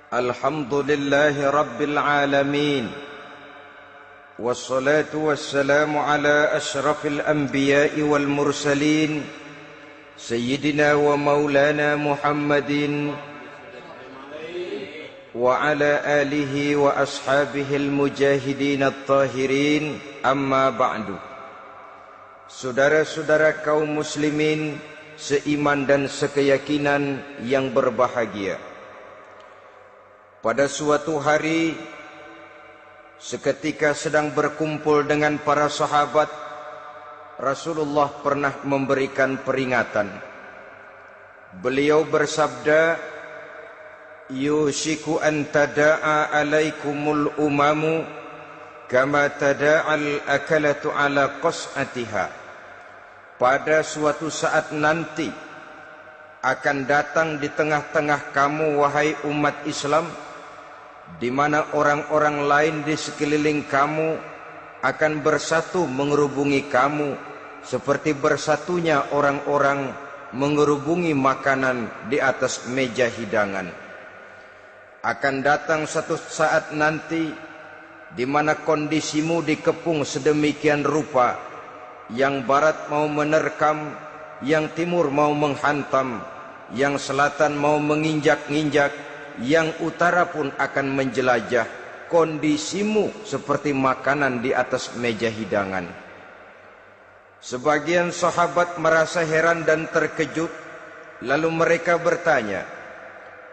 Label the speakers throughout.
Speaker 1: Alhamdulillahi Rabbil Alamin. Wassalatu wassalamu ala ashrafil anbiya'i wal mursalin Sayyidina wa maulana Muhammadin wa ala alihi wa ashabihil mujahidin at-tahirin. Amma ba'du. Saudara-saudara kaum muslimin seiman dan sekeyakinan yang berbahagia, pada suatu hari seketika sedang berkumpul dengan para sahabat, Rasulullah pernah memberikan peringatan. Beliau bersabda, "Yushiku an tada'a alaikumul umamu kama tada'al akalatu ala qas'atiha." Pada suatu saat nanti akan datang di tengah-tengah kamu, wahai umat Islam, di mana orang-orang lain di sekeliling kamu akan bersatu mengerubungi kamu seperti bersatunya orang-orang mengerubungi makanan di atas meja hidangan. Akan datang satu saat nanti di mana kondisimu dikepung sedemikian rupa, yang barat mau menerkam, yang timur mau menghantam, yang selatan mau menginjak-injak, yang utara pun akan menjelajah. Kondisimu seperti makanan di atas meja hidangan. Sebagian sahabat merasa heran dan terkejut, lalu mereka bertanya,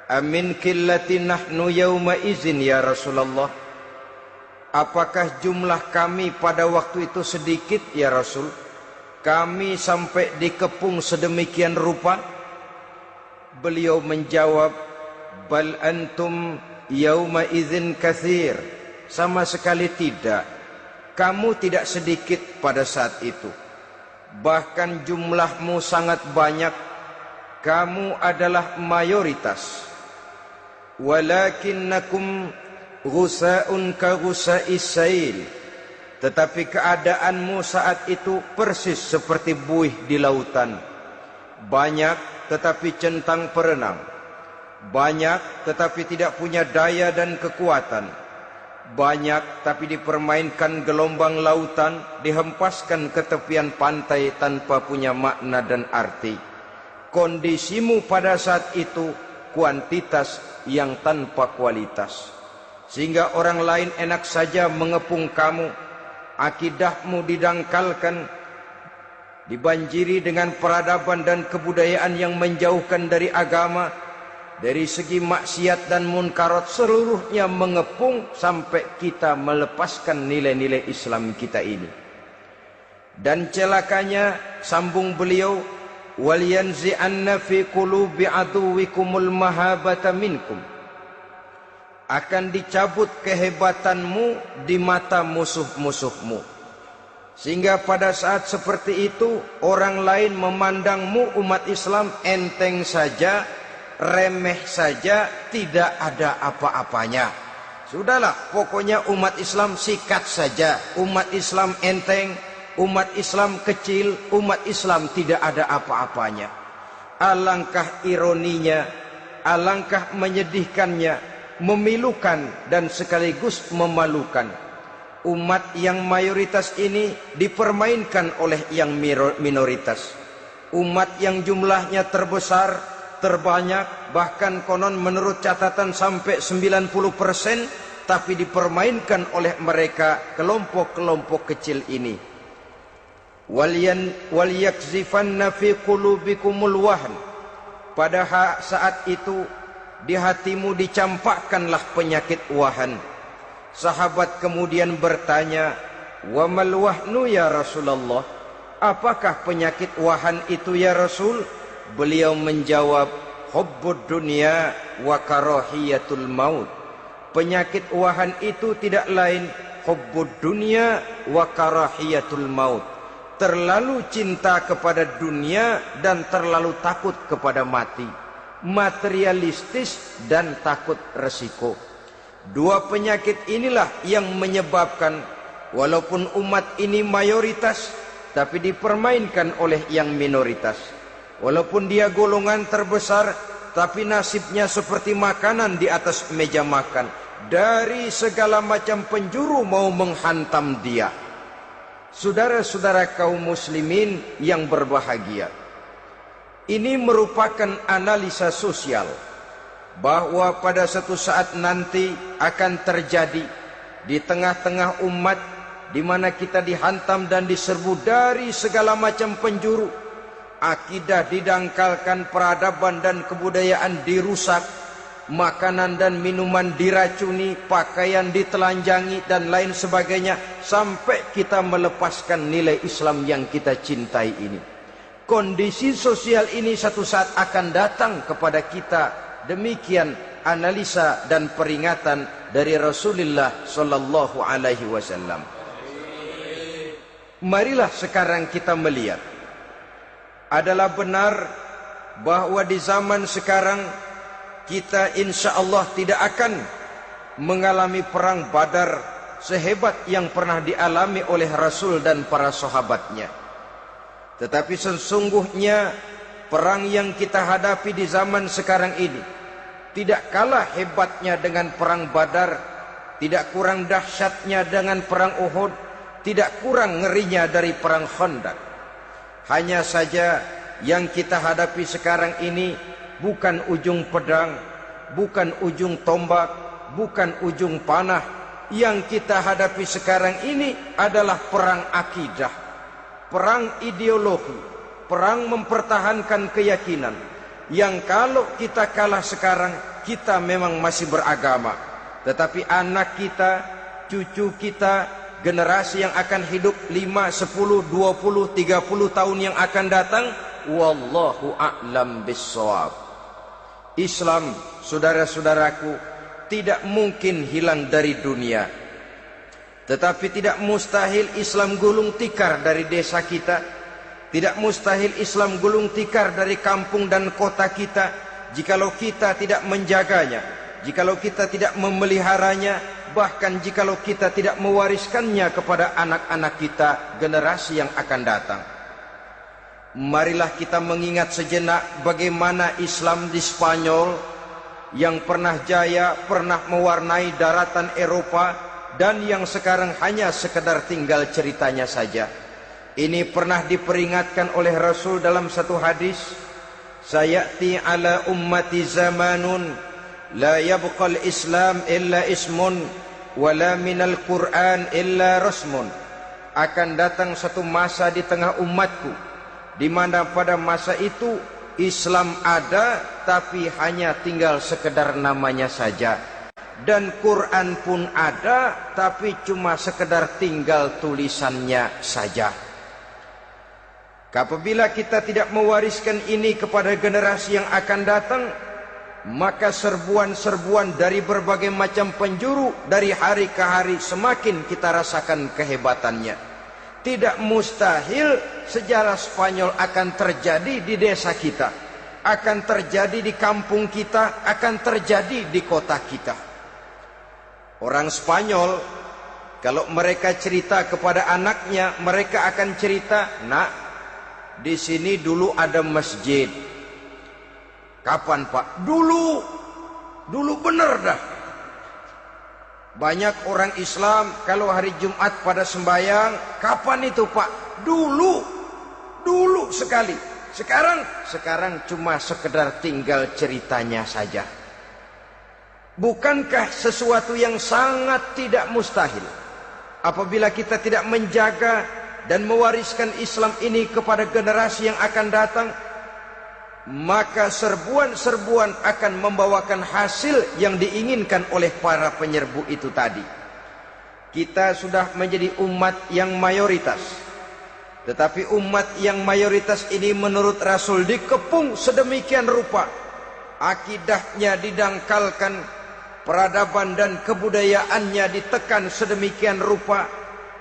Speaker 1: "Amin qillati nahnu yauma izin ya Rasulullah?" Apakah jumlah kami pada waktu itu sedikit ya Rasul? Kami sampai dikepung sedemikian rupa? Beliau menjawab, "Bal antum yauma idzin katsir." Sama sekali tidak. Kamu tidak sedikit pada saat itu. Bahkan jumlahmu sangat banyak. Kamu adalah mayoritas. Walakinnakum ghusa'un ka ghusa'is sail. Tetapi keadaanmu saat itu persis seperti buih di lautan. Banyak tetapi centang perenang. Banyak tetapi tidak punya daya dan kekuatan. Banyak tapi dipermainkan gelombang lautan, dihempaskan ke tepian pantai tanpa punya makna dan arti. Kondisimu pada saat itu kuantitas yang tanpa kualitas, sehingga orang lain enak saja mengepung kamu. Akidahmu didangkalkan, dibanjiri dengan peradaban dan kebudayaan yang menjauhkan dari agama. Dari segi maksiat dan munkarat seluruhnya mengepung sampai kita melepaskan nilai-nilai Islam kita ini. Dan celakanya, sambung beliau, "Walyanzi'anna fi qulubi aduwikumul mahabata minkum." Akan dicabut kehebatanmu di mata musuh-musuhmu, sehingga pada saat seperti itu orang lain memandangmu umat Islam enteng saja, remeh saja, tidak ada apa-apanya. Sudahlah, pokoknya umat Islam sikat saja. Umat Islam enteng, umat Islam kecil, umat Islam tidak ada apa-apanya. Alangkah ironinya, alangkah menyedihkannya, memilukan dan sekaligus memalukan. Umat yang mayoritas ini dipermainkan oleh yang minoritas. Umat yang jumlahnya terbesar, terbanyak, bahkan konon menurut catatan sampai 90%, tapi dipermainkan oleh mereka kelompok-kelompok kecil ini. Walyakzifanna fi qulubikumul wahn. Pada saat itu di hatimu dicampakkanlah penyakit wahan. Sahabat kemudian bertanya, "Wa mal wahnu ya Rasulullah?" Apakah penyakit wahan itu ya Rasul? Beliau menjawab, "Hubbud dunya wa karahiyatul maut." Penyakit wahan itu tidak lain hubbud dunya wa karahiyatul maut. Terlalu cinta kepada dunia dan terlalu takut kepada mati. Materialistis dan takut resiko. Dua penyakit inilah yang menyebabkan walaupun umat ini mayoritas, tapi dipermainkan oleh yang minoritas. Walaupun dia golongan terbesar, tapi nasibnya seperti makanan di atas meja makan. Dari segala macam penjuru mau menghantam dia. Saudara-saudara kaum muslimin yang berbahagia, ini merupakan analisa sosial bahwa pada satu saat nanti akan terjadi di tengah-tengah umat di mana kita dihantam dan diserbu dari segala macam penjuru. Akidah didangkalkan, peradaban dan kebudayaan dirusak, makanan dan minuman diracuni, pakaian ditelanjangi dan lain sebagainya, sampai kita melepaskan nilai Islam yang kita cintai ini. Kondisi sosial ini satu saat akan datang kepada kita. Demikian analisa dan peringatan dari Rasulullah sallallahu alaihi wasallam. Marilah sekarang kita melihat, adalah benar bahwa di zaman sekarang kita insya Allah tidak akan mengalami perang Badar sehebat yang pernah dialami oleh Rasul dan para sahabatnya. Tetapi sesungguhnya perang yang kita hadapi di zaman sekarang ini tidak kalah hebatnya dengan perang Badar, tidak kurang dahsyatnya dengan perang Uhud, tidak kurang ngerinya dari perang Khandaq. Hanya saja yang kita hadapi sekarang ini bukan ujung pedang, bukan ujung tombak, bukan ujung panah. Yang kita hadapi sekarang ini adalah perang akidah, perang ideologi, perang mempertahankan keyakinan. Yang kalau kita kalah sekarang, kita memang masih beragama. Tetapi anak kita, cucu kita, generasi yang akan hidup 5, 10, 20, 30 tahun yang akan datang, wallahu a'lam bissawab. Islam, saudara-saudaraku, tidak mungkin hilang dari dunia. Tetapi tidak mustahil Islam gulung tikar dari desa kita. Tidak mustahil Islam gulung tikar dari kampung dan kota kita, jikalau kita tidak menjaganya, jikalau kita tidak memeliharanya, bahkan jikalau kita tidak mewariskannya kepada anak-anak kita, generasi yang akan datang. Marilah kita mengingat sejenak bagaimana Islam di Spanyol yang pernah jaya, pernah mewarnai daratan Eropa, dan yang sekarang hanya sekedar tinggal ceritanya saja. Ini pernah diperingatkan oleh Rasul dalam satu hadis, sayati ala ummati zamanun la yabqal Islam illa ismun wala minal Quran illa rasmun. Akan datang satu masa di tengah umatku di mana pada masa itu Islam ada tapi hanya tinggal sekedar namanya saja, dan Quran pun ada tapi cuma sekedar tinggal tulisannya saja. Apabila kita tidak mewariskan ini kepada generasi yang akan datang, maka serbuan-serbuan dari berbagai macam penjuru dari hari ke hari semakin kita rasakan kehebatannya. Tidak mustahil sejarah Spanyol akan terjadi di desa kita, akan terjadi di kampung kita, akan terjadi di kota kita. Orang Spanyol, kalau mereka cerita kepada anaknya, mereka akan cerita, nak, di sini dulu ada masjid. Kapan, Pak? Dulu bener dah. Banyak orang Islam kalau hari Jumat pada sembahyang, kapan itu, Pak? Dulu sekali. Sekarang cuma sekedar tinggal ceritanya saja. Bukankah sesuatu yang sangat tidak mustahil apabila kita tidak menjaga dan mewariskan Islam ini kepada generasi yang akan datang, maka serbuan-serbuan akan membawakan hasil yang diinginkan oleh para penyerbu itu tadi. Kita sudah menjadi umat yang mayoritas, tetapi umat yang mayoritas ini menurut Rasul dikepung sedemikian rupa, akidahnya didangkalkan, peradaban dan kebudayaannya ditekan sedemikian rupa,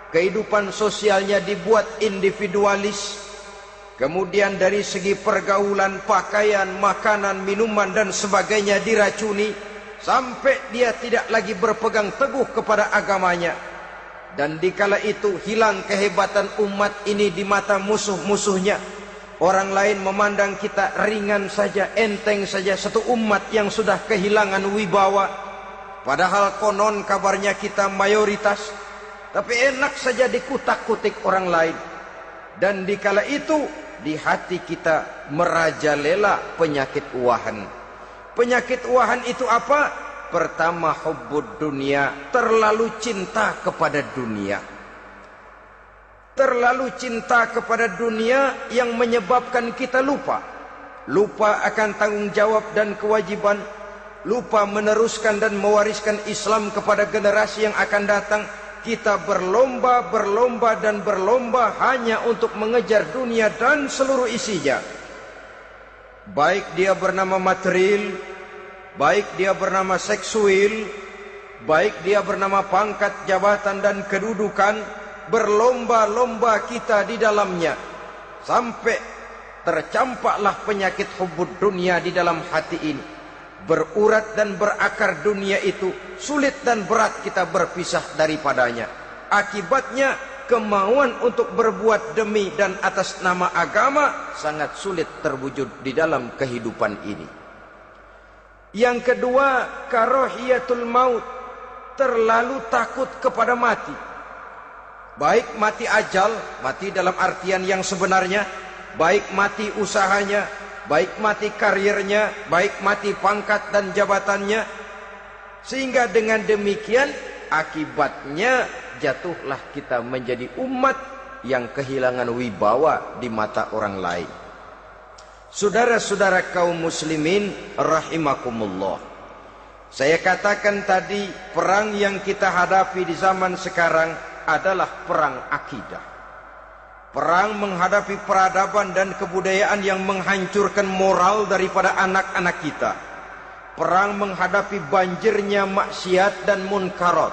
Speaker 1: kehidupan sosialnya dibuat individualis, kemudian dari segi pergaulan, pakaian, makanan, minuman dan sebagainya diracuni, sampai dia tidak lagi berpegang teguh kepada agamanya. Dan dikala itu hilang kehebatan umat ini di mata musuh-musuhnya. Orang lain memandang kita ringan saja, enteng saja, satu umat yang sudah kehilangan wibawa. Padahal konon kabarnya kita mayoritas, tapi enak saja dikutak-kutik orang lain. Dan dikala itu di hati kita merajalela penyakit wahan. Penyakit wahan itu apa? Pertama, hubbud dunia, terlalu cinta kepada dunia. Terlalu cinta kepada dunia yang menyebabkan kita lupa akan tanggung jawab dan kewajiban, lupa meneruskan dan mewariskan Islam kepada generasi yang akan datang. Kita berlomba hanya untuk mengejar dunia dan seluruh isinya, baik dia bernama material, baik dia bernama seksual, baik dia bernama pangkat, jabatan dan kedudukan. Berlomba-lomba kita di dalamnya sampai tercampaklah penyakit hubbud dunia di dalam hati ini. Berurat dan berakar dunia itu, sulit dan berat kita berpisah daripadanya. Akibatnya kemauan untuk berbuat demi dan atas nama agama sangat sulit terwujud di dalam kehidupan ini. Yang kedua, karahiyatul maut, terlalu takut kepada mati. Baik mati ajal, mati dalam artian yang sebenarnya, baik mati usahanya, baik mati karirnya, baik mati pangkat dan jabatannya. Sehingga dengan demikian akibatnya jatuhlah kita menjadi umat yang kehilangan wibawa di mata orang lain. Saudara-saudara kaum muslimin rahimakumullah, saya katakan tadi, perang yang kita hadapi di zaman sekarang adalah perang akidah. Perang menghadapi peradaban dan kebudayaan yang menghancurkan moral daripada anak-anak kita. Perang menghadapi banjirnya maksiat dan munkarat,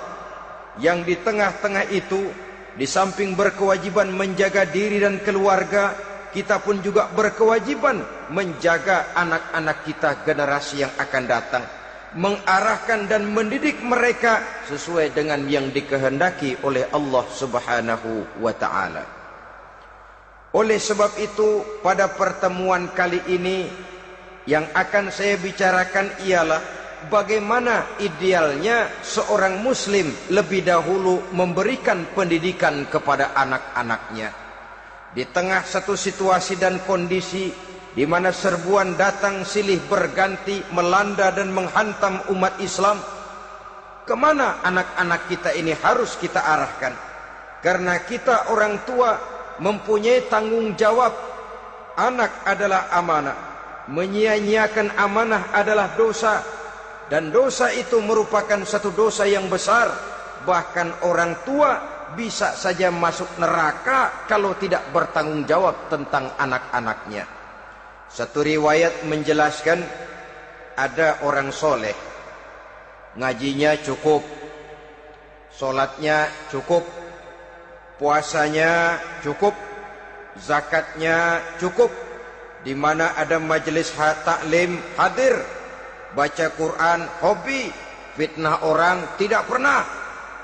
Speaker 1: yang di tengah-tengah itu, di samping berkewajiban menjaga diri dan keluarga, kita pun juga berkewajiban menjaga anak-anak kita, generasi yang akan datang, mengarahkan dan mendidik mereka sesuai dengan yang dikehendaki oleh Allah Subhanahu wa ta'ala. Oleh sebab itu, pada pertemuan kali ini yang akan saya bicarakan ialah bagaimana idealnya seorang muslim lebih dahulu memberikan pendidikan kepada anak-anaknya. Di tengah satu situasi dan kondisi di mana serbuan datang silih berganti melanda dan menghantam umat Islam, kemana anak-anak kita ini harus kita arahkan? Karena kita orang tua mempunyai tanggung jawab. Anak adalah amanah, menyia-nyiakan amanah adalah dosa, dan dosa itu merupakan satu dosa yang besar. Bahkan orang tua bisa saja masuk neraka kalau tidak bertanggung jawab tentang anak-anaknya. Satu riwayat menjelaskan, ada orang soleh, ngajinya cukup, solatnya cukup, puasanya cukup, zakatnya cukup, di mana ada majelis taklim hadir, baca Quran hobi, fitnah orang tidak pernah.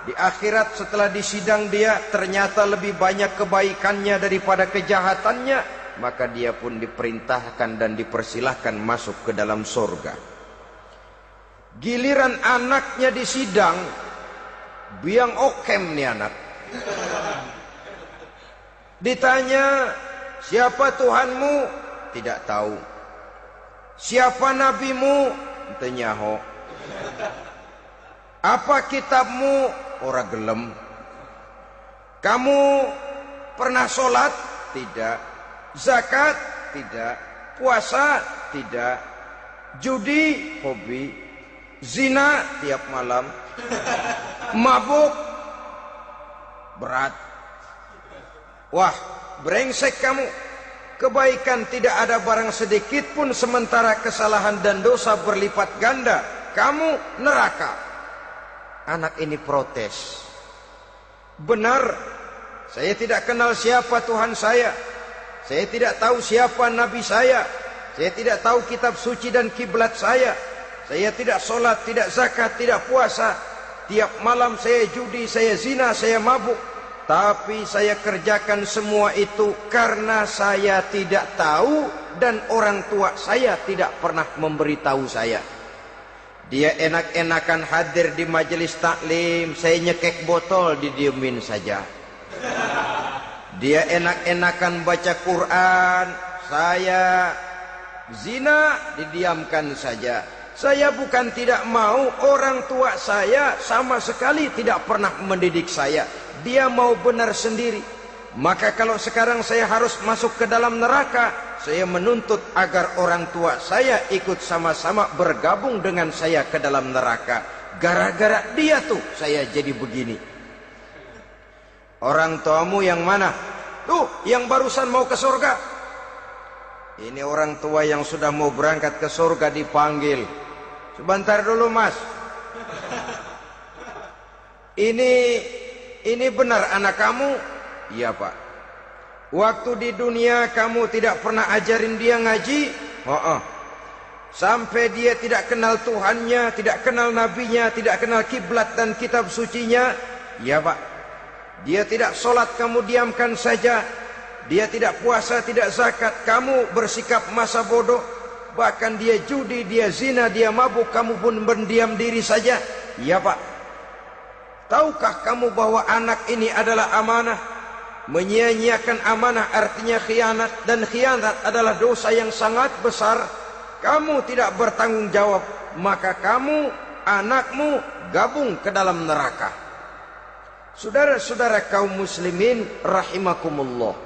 Speaker 1: Di akhirat setelah disidang dia ternyata lebih banyak kebaikannya daripada kejahatannya, maka dia pun diperintahkan dan dipersilahkan masuk ke dalam surga. Giliran anaknya disidang, biang okem nih anak. Ditanya, siapa Tuhanmu? Tidak tahu. Siapa nabimu? Tenyaho. Apa kitabmu? Ora gelem. Kamu pernah sholat? Tidak. Zakat? Tidak. Puasa? Tidak. Judi? Hobi. Zina? Tiap malam. Mabuk? Berat. Wah, brengsek kamu. Kebaikan tidak ada barang sedikit pun, sementara kesalahan dan dosa berlipat ganda. Kamu neraka. Anak ini protes. Benar, saya tidak kenal siapa Tuhan saya. Saya tidak tahu siapa Nabi saya. Saya tidak tahu kitab suci dan kiblat saya. Saya tidak sholat, tidak zakat, tidak puasa. Tiap malam saya judi, saya zina, saya mabuk. Tapi saya kerjakan semua itu karena saya tidak tahu dan orang tua saya tidak pernah memberitahu saya. Dia enak-enakan hadir di majelis taklim, saya nyekek botol didiemin saja. Dia enak-enakan baca Quran, saya zina didiamkan saja. Saya bukan tidak mau, orang tua saya sama sekali tidak pernah mendidik saya. Dia mau benar sendiri. Maka kalau sekarang saya harus masuk ke dalam neraka, saya menuntut agar orang tua saya ikut sama-sama bergabung dengan saya ke dalam neraka. Gara-gara dia tuh saya jadi begini. Orang tuamu yang mana? Tuh, yang barusan mau ke surga. Ini orang tua yang sudah mau berangkat ke surga dipanggil. Sebentar dulu mas. Ini benar anak kamu? Iya pak. Waktu di dunia kamu tidak pernah ajarin dia ngaji? Oh. Sampai dia tidak kenal Tuhannya, tidak kenal nabinya, tidak kenal kiblat dan kitab sucinya? Iya pak. Dia tidak sholat, kamu diamkan saja. Dia tidak puasa, tidak zakat, kamu bersikap masa bodoh. Bahkan dia judi, dia zina, dia mabuk, kamu pun berdiam diri saja. Iya pak. Tahukah kamu bahwa anak ini adalah amanah? Menyia-nyiakan amanah artinya khianat, dan khianat adalah dosa yang sangat besar. Kamu tidak bertanggung jawab, maka kamu, anakmu gabung ke dalam neraka. Saudara-saudara kaum muslimin rahimakumullah,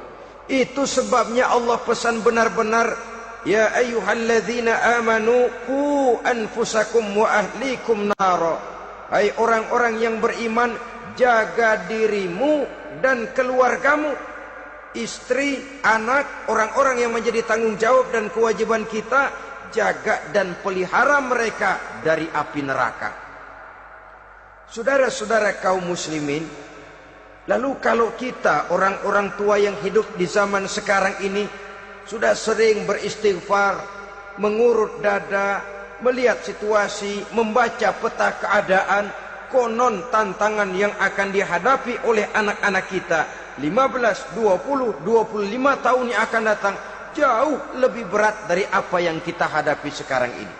Speaker 1: itu sebabnya Allah pesan benar-benar, ya ayyuhalladzina amanu qu anfusakum wa ahlikum nara. Hai orang-orang yang beriman, jaga dirimu dan keluargamu, istri, anak, orang-orang yang menjadi tanggung jawab dan kewajiban kita, jaga dan pelihara mereka dari api neraka. Saudara-saudara kaum muslimin, lalu kalau kita orang-orang tua yang hidup di zaman sekarang ini sudah sering beristighfar, mengurut dada, melihat situasi, membaca peta keadaan, konon tantangan yang akan dihadapi oleh anak-anak kita 15, 20, 25 tahun yang akan datang jauh lebih berat dari apa yang kita hadapi sekarang ini.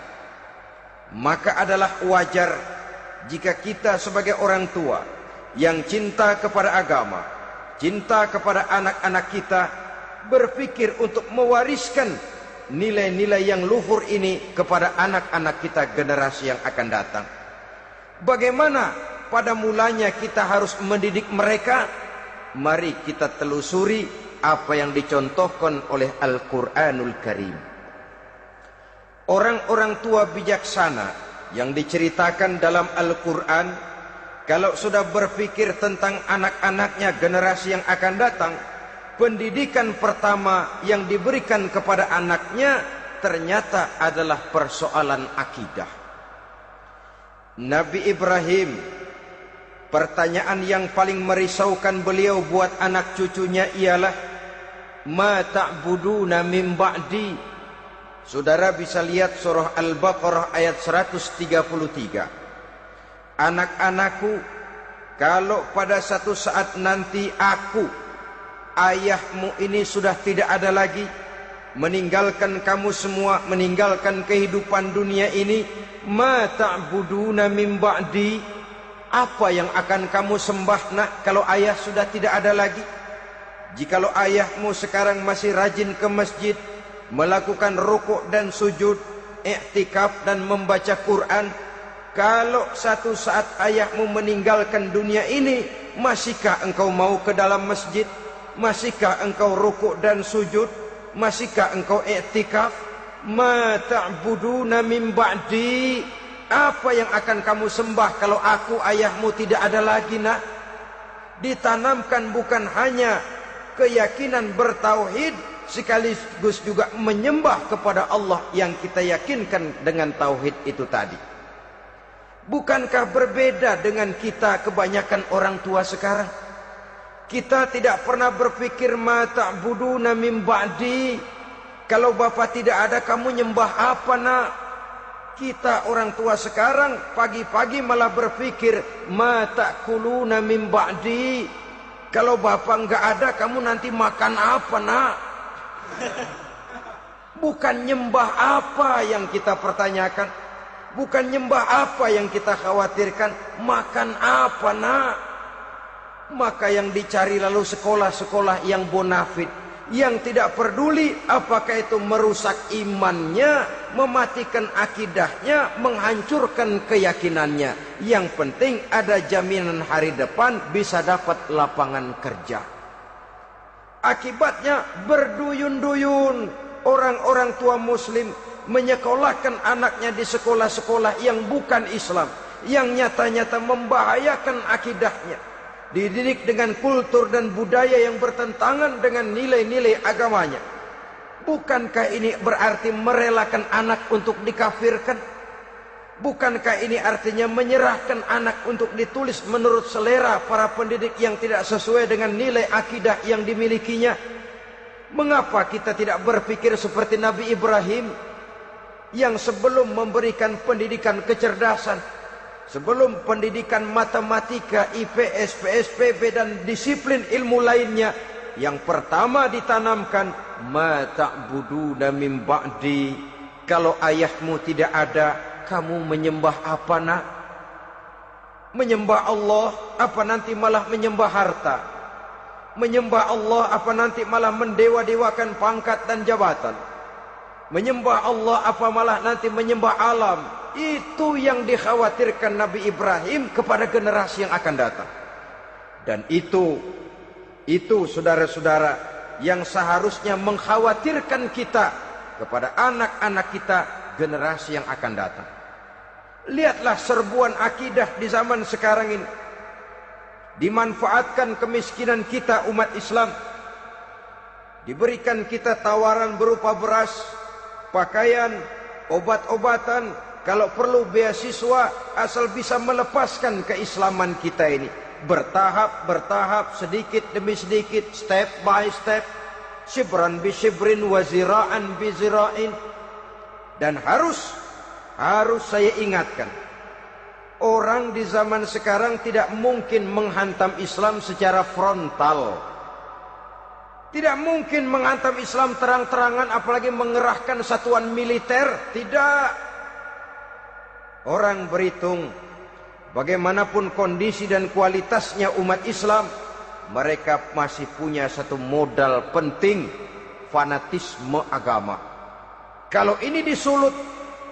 Speaker 1: Maka adalah wajar jika kita sebagai orang tua yang cinta kepada agama, cinta kepada anak-anak kita, berpikir untuk mewariskan nilai-nilai yang luhur ini kepada anak-anak kita generasi yang akan datang. Bagaimana pada mulanya kita harus mendidik mereka? Mari kita telusuri apa yang dicontohkan oleh Al-Quranul Karim. Orang-orang tua bijaksana yang diceritakan dalam Al-Quran, kalau sudah berpikir tentang anak-anaknya generasi yang akan datang, pendidikan pertama yang diberikan kepada anaknya ternyata adalah persoalan akidah. Nabi Ibrahim, pertanyaan yang paling merisaukan beliau buat anak cucunya ialah, ma ta'buduna min ba'di. Saudara bisa lihat surah Al-Baqarah ayat 133. Anak-anakku, kalau pada satu saat nanti aku, ayahmu ini sudah tidak ada lagi, meninggalkan kamu semua, meninggalkan kehidupan dunia ini, ma ta'buduna min ba'di, apa yang akan kamu sembah nak kalau ayah sudah tidak ada lagi? Jikalau ayahmu sekarang masih rajin ke masjid, melakukan rukuk dan sujud, i'tikaf dan membaca Quran, kalau satu saat ayahmu meninggalkan dunia ini, masihkah engkau mau ke dalam masjid? Masihkah engkau rukuk dan sujud? Masihkah engkau i'tikaf? Ma ta'buduna min ba'di, apa yang akan kamu sembah kalau aku ayahmu tidak ada lagi nak? Ditanamkan bukan hanya keyakinan bertauhid, sekaligus juga menyembah kepada Allah yang kita yakinkan dengan tauhid itu tadi. Bukankah berbeda dengan kita kebanyakan orang tua sekarang? Kita tidak pernah berpikir ma ta'buduna min ba'di, kalau bapak tidak ada kamu nyembah apa nak? Kita orang tua sekarang pagi-pagi malah berpikir ma ta'kuluna min ba'di, Kalau bapak nggak ada, kamu nanti makan apa, nak? Bukan nyembah apa yang kita pertanyakan, bukan nyembah apa yang kita khawatirkan, makan apa, nak? Maka yang dicari lalu sekolah-sekolah yang bonafit, yang tidak peduli apakah itu merusak imannya, mematikan akidahnya, menghancurkan keyakinannya. Yang penting ada jaminan hari depan bisa dapat lapangan kerja. Akibatnya berduyun-duyun orang-orang tua muslim menyekolahkan anaknya di sekolah-sekolah yang bukan Islam, yang nyata-nyata membahayakan akidahnya, dididik dengan kultur dan budaya yang bertentangan dengan nilai-nilai agamanya. Bukankah ini berarti merelakan anak untuk dikafirkan? Bukankah ini artinya menyerahkan anak untuk ditulis menurut selera para pendidik yang tidak sesuai dengan nilai akidah yang dimilikinya? Mengapa kita tidak berpikir seperti Nabi Ibrahim, yang sebelum memberikan pendidikan kecerdasan, sebelum pendidikan matematika, IPS, PSPB dan disiplin ilmu lainnya, yang pertama ditanamkan, ma ta'buduna min ba'di, kalau ayahmu tidak ada, kamu menyembah apa, nak? Menyembah Allah apa nanti malah menyembah harta? Menyembah Allah apa nanti malah mendewa-dewakan pangkat dan jabatan? Menyembah Allah apa malah nanti menyembah alam? Itu yang dikhawatirkan Nabi Ibrahim kepada generasi yang akan datang. Dan itu saudara-saudara yang seharusnya mengkhawatirkan kita kepada anak-anak kita, generasi yang akan datang. Lihatlah serbuan akidah di zaman sekarang ini. Dimanfaatkan kemiskinan kita umat Islam. Diberikan kita tawaran berupa beras, pakaian, obat-obatan, kalau perlu beasiswa, asal bisa melepaskan keislaman kita ini. Bertahap, sedikit demi sedikit, step by step, shibran bi shibrin wa zira'an bi zira'in. Dan harus saya ingatkan, orang di zaman sekarang tidak mungkin menghantam Islam secara frontal. Tidak mungkin menghantam Islam terang-terangan, apalagi mengerahkan satuan militer. Tidak. Orang berhitung bagaimanapun kondisi dan kualitasnya umat Islam, mereka masih punya satu modal penting, fanatisme agama. Kalau ini disulut,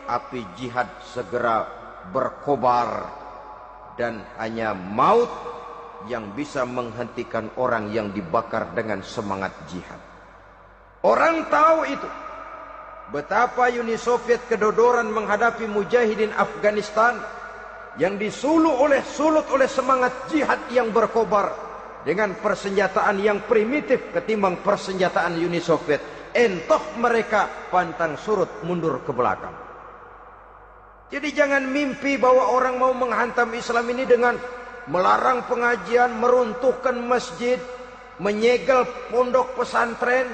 Speaker 1: api jihad segera berkobar, dan hanya maut yang bisa menghentikan orang yang dibakar dengan semangat jihad. Orang tahu itu. Betapa Uni Soviet kedodoran menghadapi mujahidin Afghanistan yang disulut oleh semangat jihad yang berkobar dengan persenjataan yang primitif ketimbang persenjataan Uni Soviet. Entah mereka pantang surut mundur ke belakang. Jadi jangan mimpi bahwa orang mau menghantam Islam ini dengan melarang pengajian, meruntuhkan masjid, menyegel pondok pesantren.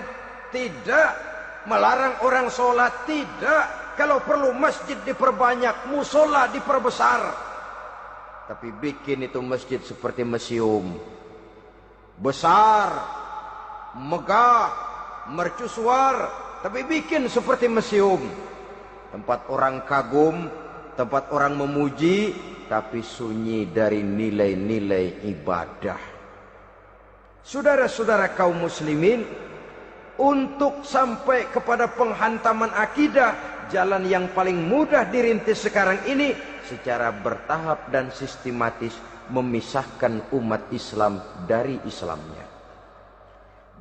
Speaker 1: Tidak. Melarang orang sholat. Tidak. Kalau perlu masjid diperbanyak, musola diperbesar. Tapi bikin itu masjid seperti museum. Besar, megah, mercusuar, tapi bikin seperti museum. Tempat orang kagum, tempat orang memuji, tapi sunyi dari nilai-nilai ibadah. Saudara-saudara kaum muslimin, untuk sampai kepada penghantaman akidah, jalan yang paling mudah dirintis sekarang ini secara bertahap dan sistematis, memisahkan umat Islam dari Islamnya.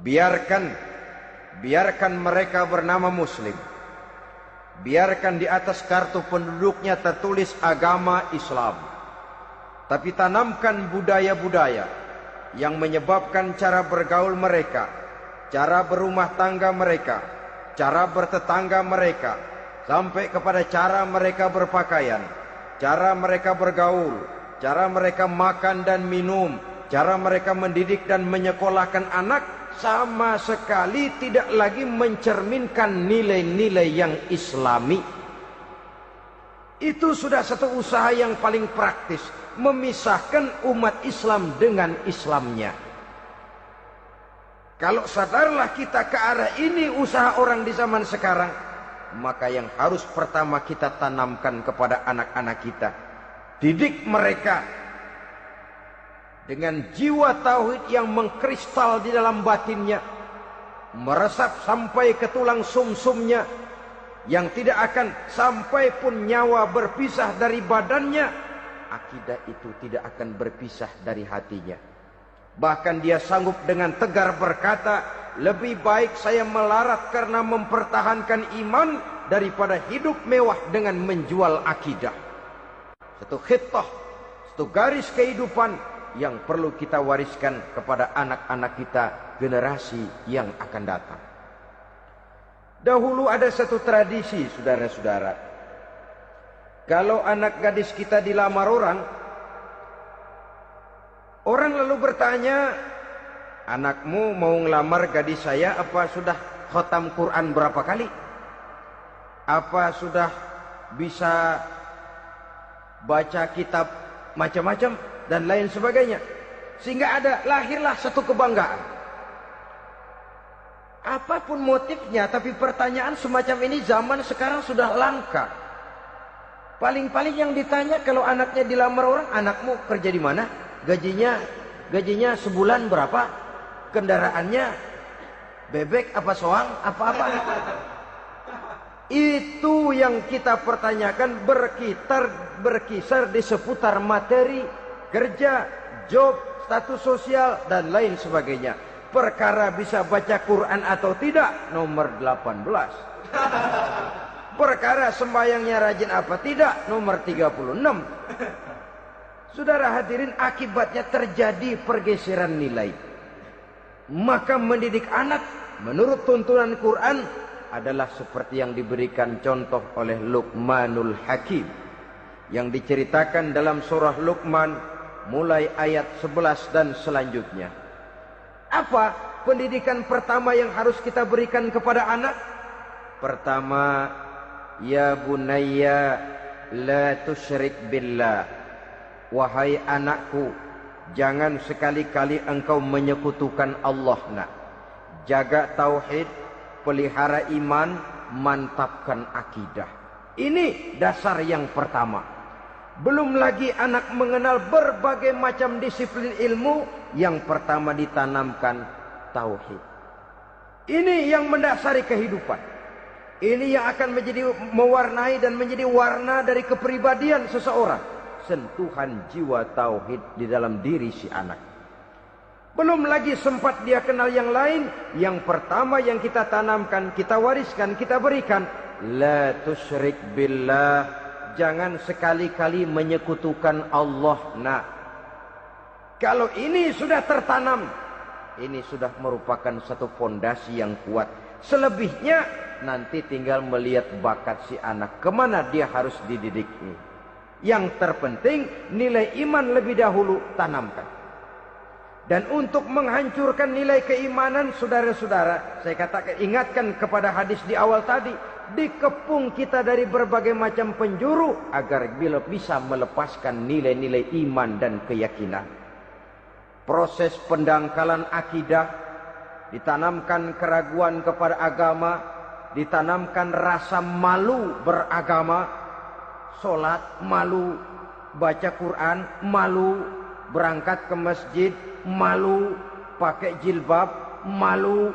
Speaker 1: Biarkan mereka bernama Muslim. Biarkan di atas kartu penduduknya tertulis agama Islam. Tapi tanamkan budaya-budaya yang menyebabkan cara bergaul mereka, cara berumah tangga mereka, cara bertetangga mereka, sampai kepada cara mereka berpakaian, cara mereka bergaul, cara mereka makan dan minum, cara mereka mendidik dan menyekolahkan anak, sama sekali tidak lagi mencerminkan nilai-nilai yang Islami. Itu sudah satu usaha yang paling praktis, memisahkan umat Islam dengan Islamnya. Kalau sadarlah kita ke arah ini usaha orang di zaman sekarang, maka yang harus pertama kita tanamkan kepada anak-anak kita, didik mereka dengan jiwa tauhid yang mengkristal di dalam batinnya, meresap sampai ke tulang sumsumnya, yang tidak akan sampai pun nyawa berpisah dari badannya, akidah itu tidak akan berpisah dari hatinya. Bahkan dia sanggup dengan tegar berkata, lebih baik saya melarat karena mempertahankan iman daripada hidup mewah dengan menjual akidah. Satu khittah, satu garis kehidupan yang perlu kita wariskan kepada anak-anak kita, generasi yang akan datang. Dahulu ada satu tradisi, saudara-saudara. Kalau anak gadis kita dilamar orang, orang lalu bertanya, anakmu mau ngelamar gadis saya, apa sudah khatam Quran berapa kali? Apa sudah bisa baca kitab macam-macam dan lain sebagainya? Sehingga lahirlah satu kebanggaan. Apapun motifnya, tapi pertanyaan semacam ini zaman sekarang sudah langka. Paling-paling yang ditanya kalau anaknya dilamar orang, anakmu kerja di mana? Gajinya sebulan berapa? Kendaraannya bebek apa soang apa-apa? Itu yang kita pertanyakan, berkisar di seputar materi, kerja, job, status sosial dan lain sebagainya. Perkara bisa baca Quran atau tidak, nomor 18. Perkara sembahyangnya rajin apa tidak, nomor 36. Saudara hadirin, akibatnya terjadi pergeseran nilai. Maka mendidik anak menurut tuntunan Quran adalah seperti yang diberikan contoh oleh Luqmanul Hakim, yang diceritakan dalam surah Luqman mulai ayat 11 dan selanjutnya. Apa pendidikan pertama yang harus kita berikan kepada anak? Pertama, ya bunayya la tusyrik billah. Wahai anakku, jangan sekali-kali engkau menyekutukan Allah. Nak, jaga tauhid, pelihara iman, mantapkan akidah. Ini dasar yang pertama. Belum lagi anak mengenal berbagai macam disiplin ilmu, yang pertama ditanamkan tauhid. Ini yang mendasari kehidupan. Ini yang akan menjadi mewarnai dan menjadi warna dari kepribadian seseorang. Sentuhan jiwa tauhid di dalam diri si anak. Belum lagi sempat dia kenal yang lain. Yang pertama yang kita tanamkan, kita wariskan, kita berikan, la tusyrik billah. Jangan sekali-kali menyekutukan Allah. Nah, kalau ini sudah tertanam, ini sudah merupakan satu fondasi yang kuat. Selebihnya nanti tinggal melihat bakat si anak, kemana dia harus dididik ini. Yang terpenting nilai iman lebih dahulu tanamkan. Dan untuk menghancurkan nilai keimanan, saudara-saudara, saya katakan, ingatkan kepada hadis di awal tadi, dikepung kita dari berbagai macam penjuru agar bila bisa melepaskan nilai-nilai iman dan keyakinan. Proses pendangkalan akidah, ditanamkan keraguan kepada agama, ditanamkan rasa malu beragama. Sholat malu, baca Quran malu, berangkat ke masjid malu, pakai jilbab malu.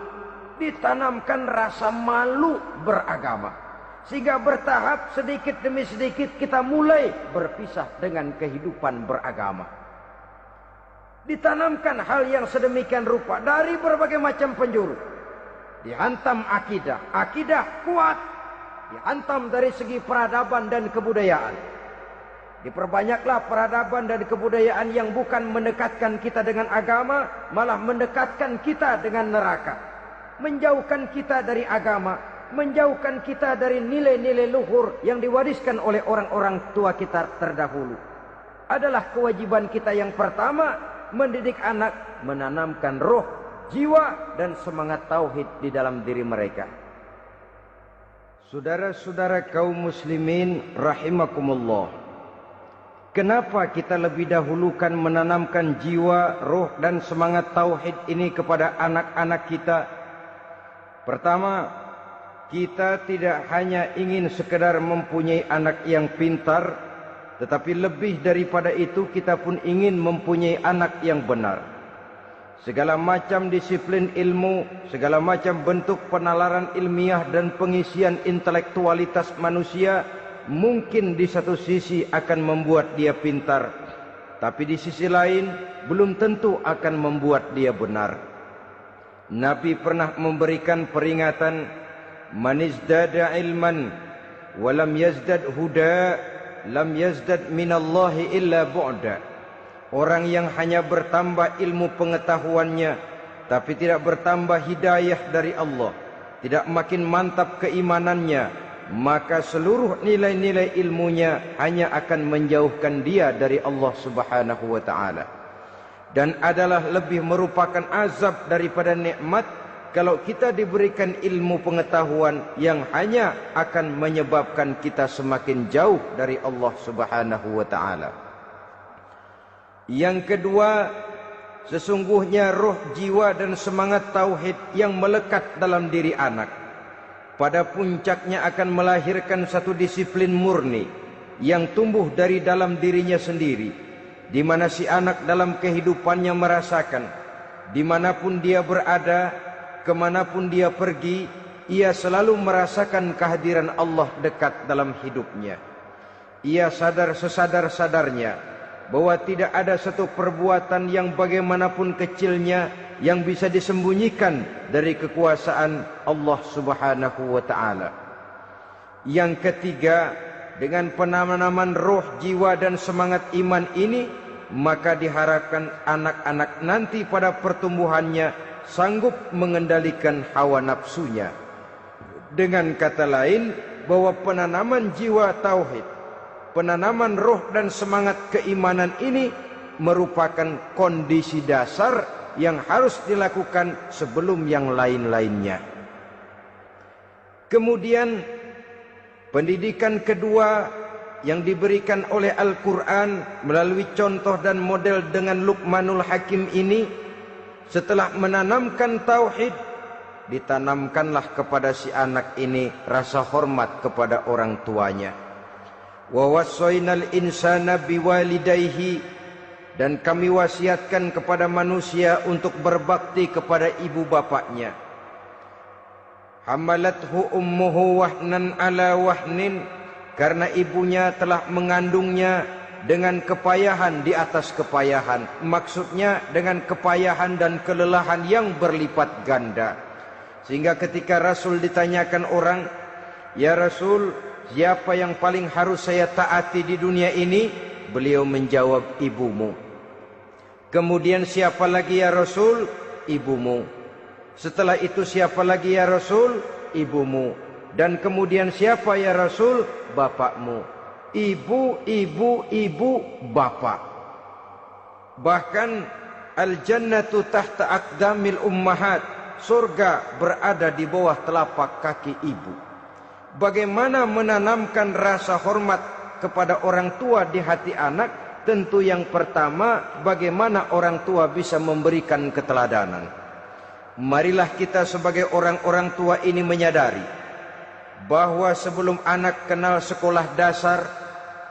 Speaker 1: Ditanamkan rasa malu beragama, sehingga bertahap sedikit demi sedikit kita mulai berpisah dengan kehidupan beragama. Ditanamkan hal yang sedemikian rupa dari berbagai macam penjuru. Dihantam akidah, akidah kuat. Dihantam dari segi peradaban dan kebudayaan. Diperbanyaklah peradaban dan kebudayaan yang bukan mendekatkan kita dengan agama, malah mendekatkan kita dengan neraka. Menjauhkan kita dari agama, menjauhkan kita dari nilai-nilai luhur yang diwariskan oleh orang-orang tua kita terdahulu. Adalah kewajiban kita yang pertama, mendidik anak, menanamkan roh, jiwa dan semangat tauhid di dalam diri mereka. Saudara-saudara kaum muslimin rahimakumullah, Kenapa kita lebih dahulukan menanamkan jiwa, roh dan semangat tauhid ini kepada anak-anak kita? Pertama, kita tidak hanya ingin sekedar mempunyai anak yang pintar, tetapi lebih daripada itu kita pun ingin mempunyai anak yang benar. Segala macam disiplin ilmu, segala macam bentuk penalaran ilmiah dan pengisian intelektualitas manusia mungkin di satu sisi akan membuat dia pintar, tapi di sisi lain belum tentu akan membuat dia benar. Nabi pernah memberikan peringatan, man izdada ilman walam yazdad huda lam yazdad minallahi illa bu'da. Orang yang hanya bertambah ilmu pengetahuannya tapi tidak bertambah hidayah dari Allah, tidak makin mantap keimanannya, maka seluruh nilai-nilai ilmunya hanya akan menjauhkan dia dari Allah Subhanahu wa taala. Dan adalah lebih merupakan azab daripada nikmat kalau kita diberikan ilmu pengetahuan yang hanya akan menyebabkan kita semakin jauh dari Allah Subhanahu wa taala. Yang kedua, sesungguhnya roh, jiwa dan semangat tauhid yang melekat dalam diri anak pada puncaknya akan melahirkan satu disiplin murni yang tumbuh dari dalam dirinya sendiri, di mana si anak dalam kehidupannya merasakan dimanapun dia berada, kemanapun dia pergi, ia selalu merasakan kehadiran Allah dekat dalam hidupnya. Ia sadar sesadar-sadarnya bahwa tidak ada satu perbuatan yang bagaimanapun kecilnya yang bisa disembunyikan dari kekuasaan Allah Subhanahu wa taala. Yang ketiga, dengan penanaman roh, jiwa dan semangat iman ini, maka diharapkan anak-anak nanti pada pertumbuhannya sanggup mengendalikan hawa nafsunya. Dengan kata lain, bahwa penanaman jiwa tauhid, penanaman roh dan semangat keimanan ini merupakan kondisi dasar yang harus dilakukan sebelum yang lain-lainnya. Kemudian pendidikan kedua yang diberikan oleh Al-Quran melalui contoh dan model dengan Luqmanul Hakim ini, setelah menanamkan tauhid, ditanamkanlah kepada si anak ini rasa hormat kepada orang tuanya. Wa wassaynal insana biwalidayhi, dan kami wasiatkan kepada manusia untuk berbakti kepada ibu bapaknya. Hamalathu ummuhu wahnan ala wahnin, karena ibunya telah mengandungnya dengan kepayahan di atas kepayahan. Maksudnya dengan kepayahan dan kelelahan yang berlipat ganda. Sehingga ketika Rasul ditanyakan orang, "Ya Rasul, siapa yang paling harus saya taati di dunia ini?" Beliau menjawab, "Ibumu." Kemudian, "Siapa lagi ya Rasul?" "Ibumu." Setelah itu, "Siapa lagi ya Rasul?" "Ibumu." Dan kemudian, "Siapa ya Rasul?" "Bapakmu." Ibu, ibu, ibu, bapak. Bahkan al-jannatu tahta aqdamil ummahat, surga berada di bawah telapak kaki ibu. Bagaimana menanamkan rasa hormat kepada orang tua di hati anak? Tentu yang pertama, bagaimana orang tua bisa memberikan keteladanan. Marilah kita sebagai orang-orang tua ini menyadari bahwa sebelum anak kenal sekolah dasar,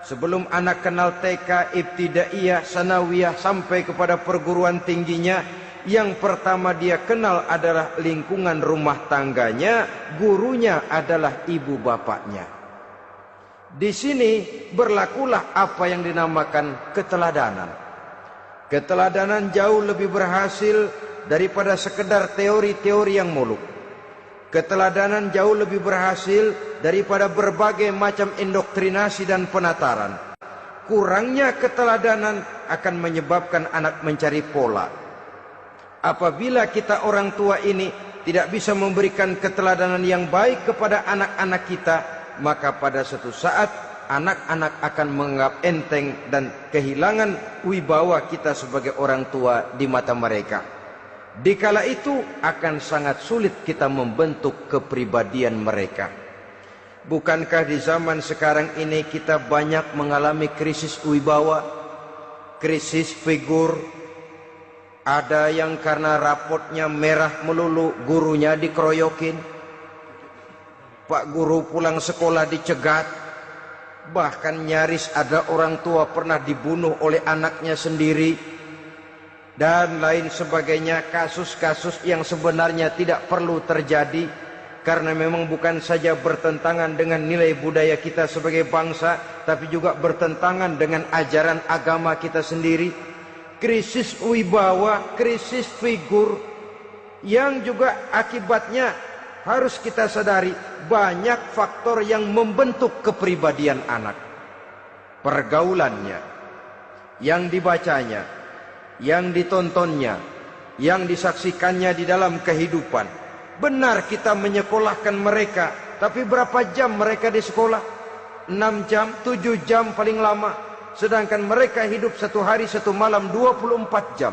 Speaker 1: sebelum anak kenal TK, ibtidaiyah, sanawiyah sampai kepada perguruan tingginya, yang pertama dia kenal adalah lingkungan rumah tangganya, gurunya adalah ibu bapaknya. Di sini berlakulah apa yang dinamakan keteladanan. Keteladanan jauh lebih berhasil daripada sekedar teori-teori yang muluk. Keteladanan jauh lebih berhasil daripada berbagai macam indoktrinasi dan penataran. Kurangnya keteladanan akan menyebabkan anak mencari pola. Apabila kita orang tua ini tidak bisa memberikan keteladanan yang baik kepada anak-anak kita, maka pada suatu saat anak-anak akan menganggap enteng dan kehilangan wibawa kita sebagai orang tua di mata mereka. Dikala itu akan sangat sulit kita membentuk kepribadian mereka. Bukankah di zaman sekarang ini kita banyak mengalami krisis wibawa, krisis figur? Ada yang karena rapotnya merah melulu, gurunya dikeroyokin. Pak guru pulang sekolah dicegat. Bahkan nyaris ada orang tua pernah dibunuh oleh anaknya sendiri. Dan lain sebagainya, kasus-kasus yang sebenarnya tidak perlu terjadi. Karena memang bukan saja bertentangan dengan nilai budaya kita sebagai bangsa, tapi juga bertentangan dengan ajaran agama kita sendiri. Krisis wibawa, krisis figur, yang juga akibatnya harus kita sadari banyak faktor yang membentuk kepribadian anak. Pergaulannya, yang dibacanya, yang ditontonnya, yang disaksikannya di dalam kehidupan. Benar kita menyekolahkan mereka, tapi berapa jam mereka di sekolah? 6 jam, 7 jam paling lama. Sedangkan mereka hidup satu hari satu malam 24 jam.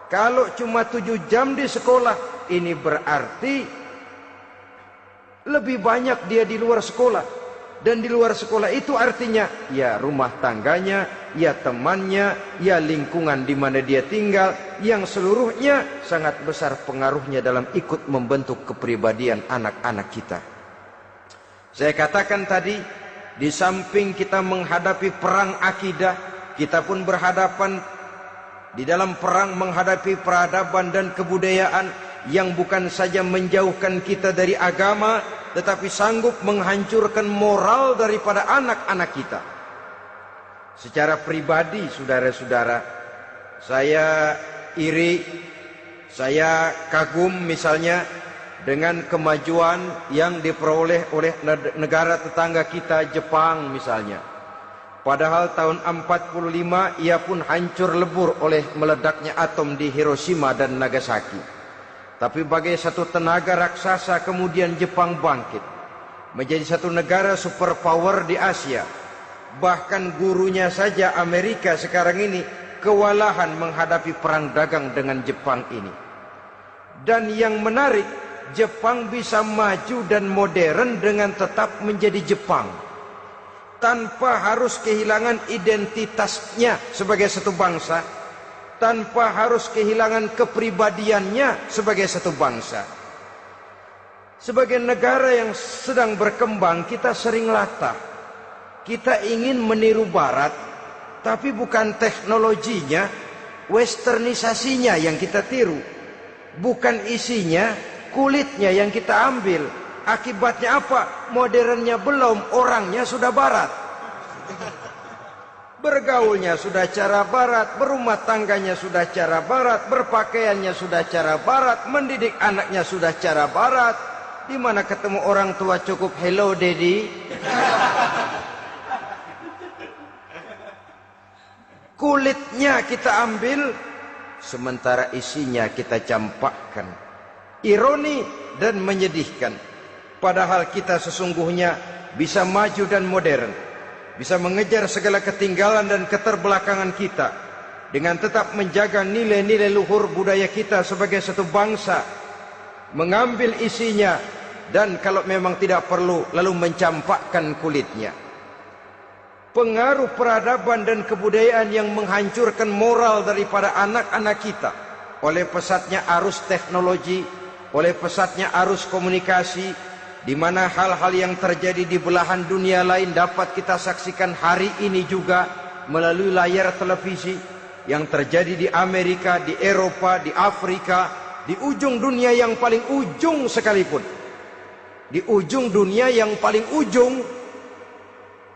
Speaker 1: Kalau cuma 7 jam di sekolah, ini berarti lebih banyak dia di luar sekolah. Dan di luar sekolah itu artinya ya rumah tangganya, ya temannya, ya lingkungan di mana dia tinggal, yang seluruhnya sangat besar pengaruhnya dalam ikut membentuk kepribadian anak-anak kita. Saya katakan tadi, di samping kita menghadapi perang akidah, kita pun berhadapan di dalam perang menghadapi peradaban dan kebudayaan yang bukan saja menjauhkan kita dari agama, tetapi sanggup menghancurkan moral daripada anak-anak kita. Secara pribadi, saudara-saudara, saya iri, saya kagum misalnya dengan kemajuan yang diperoleh oleh negara tetangga kita, Jepang misalnya. Padahal tahun 45 ia pun hancur lebur oleh meledaknya atom di Hiroshima dan Nagasaki. Tapi bagai satu tenaga raksasa kemudian Jepang bangkit menjadi satu negara superpower di Asia. Bahkan gurunya saja Amerika sekarang ini kewalahan menghadapi perang dagang dengan Jepang ini. Dan yang menarik, Jepang bisa maju dan modern dengan tetap menjadi Jepang, tanpa harus kehilangan identitasnya sebagai satu bangsa, tanpa harus kehilangan kepribadiannya sebagai satu bangsa. Sebagai negara yang sedang berkembang, kita sering latah. Kita ingin meniru Barat, tapi bukan teknologinya, westernisasinya yang kita tiru. Bukan isinya, kulitnya yang kita ambil. Akibatnya apa? Modernnya belum, orangnya sudah Barat. Bergaulnya sudah cara Barat, berumah tangganya sudah cara Barat, berpakaiannya sudah cara Barat, mendidik anaknya sudah cara Barat. Di mana ketemu orang tua cukup hello daddy. Kulitnya kita ambil, sementara isinya kita campakkan. Ironi dan menyedihkan. Padahal kita sesungguhnya bisa maju dan modern, bisa mengejar segala ketinggalan dan keterbelakangan kita, dengan tetap menjaga nilai-nilai luhur budaya kita sebagai satu bangsa, mengambil isinya, dan kalau memang tidak perlu, lalu mencampakkan kulitnya. Pengaruh peradaban dan kebudayaan yang menghancurkan moral daripada anak-anak kita, oleh pesatnya arus teknologi, oleh pesatnya arus komunikasi, di mana hal-hal yang terjadi di belahan dunia lain dapat kita saksikan hari ini juga melalui layar televisi, yang terjadi di Amerika, di Eropa, di Afrika, di ujung dunia yang paling ujung sekalipun. Di ujung dunia yang paling ujung,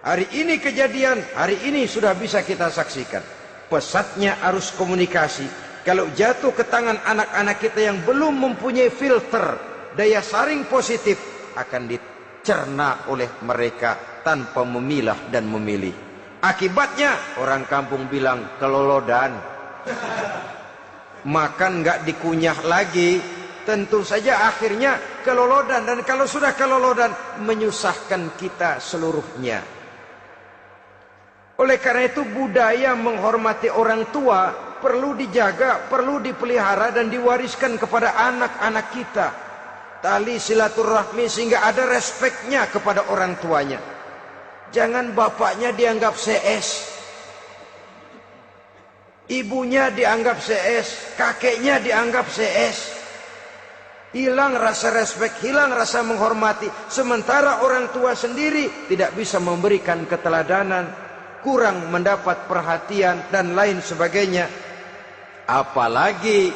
Speaker 1: hari ini kejadian, hari ini sudah bisa kita saksikan. Pesatnya arus komunikasi, kalau jatuh ke tangan anak-anak kita yang belum mempunyai filter, daya saring positif, akan dicerna oleh mereka tanpa memilah dan memilih. Akibatnya orang kampung bilang kelolodan. Makan nggak dikunyah lagi, tentu saja akhirnya kelolodan. Dan kalau sudah kelolodan, menyusahkan kita seluruhnya. Oleh karena itu budaya menghormati orang tua perlu dijaga, perlu dipelihara dan diwariskan kepada anak-anak kita. tali silaturahmi sehingga ada respeknya kepada orang tuanya. Jangan bapaknya dianggap CS, ibunya dianggap CS, kakeknya dianggap CS. Hilang rasa respek, hilang rasa menghormati. Sementara orang tua sendiri tidak bisa memberikan keteladanan, kurang mendapat perhatian dan lain sebagainya. Apalagi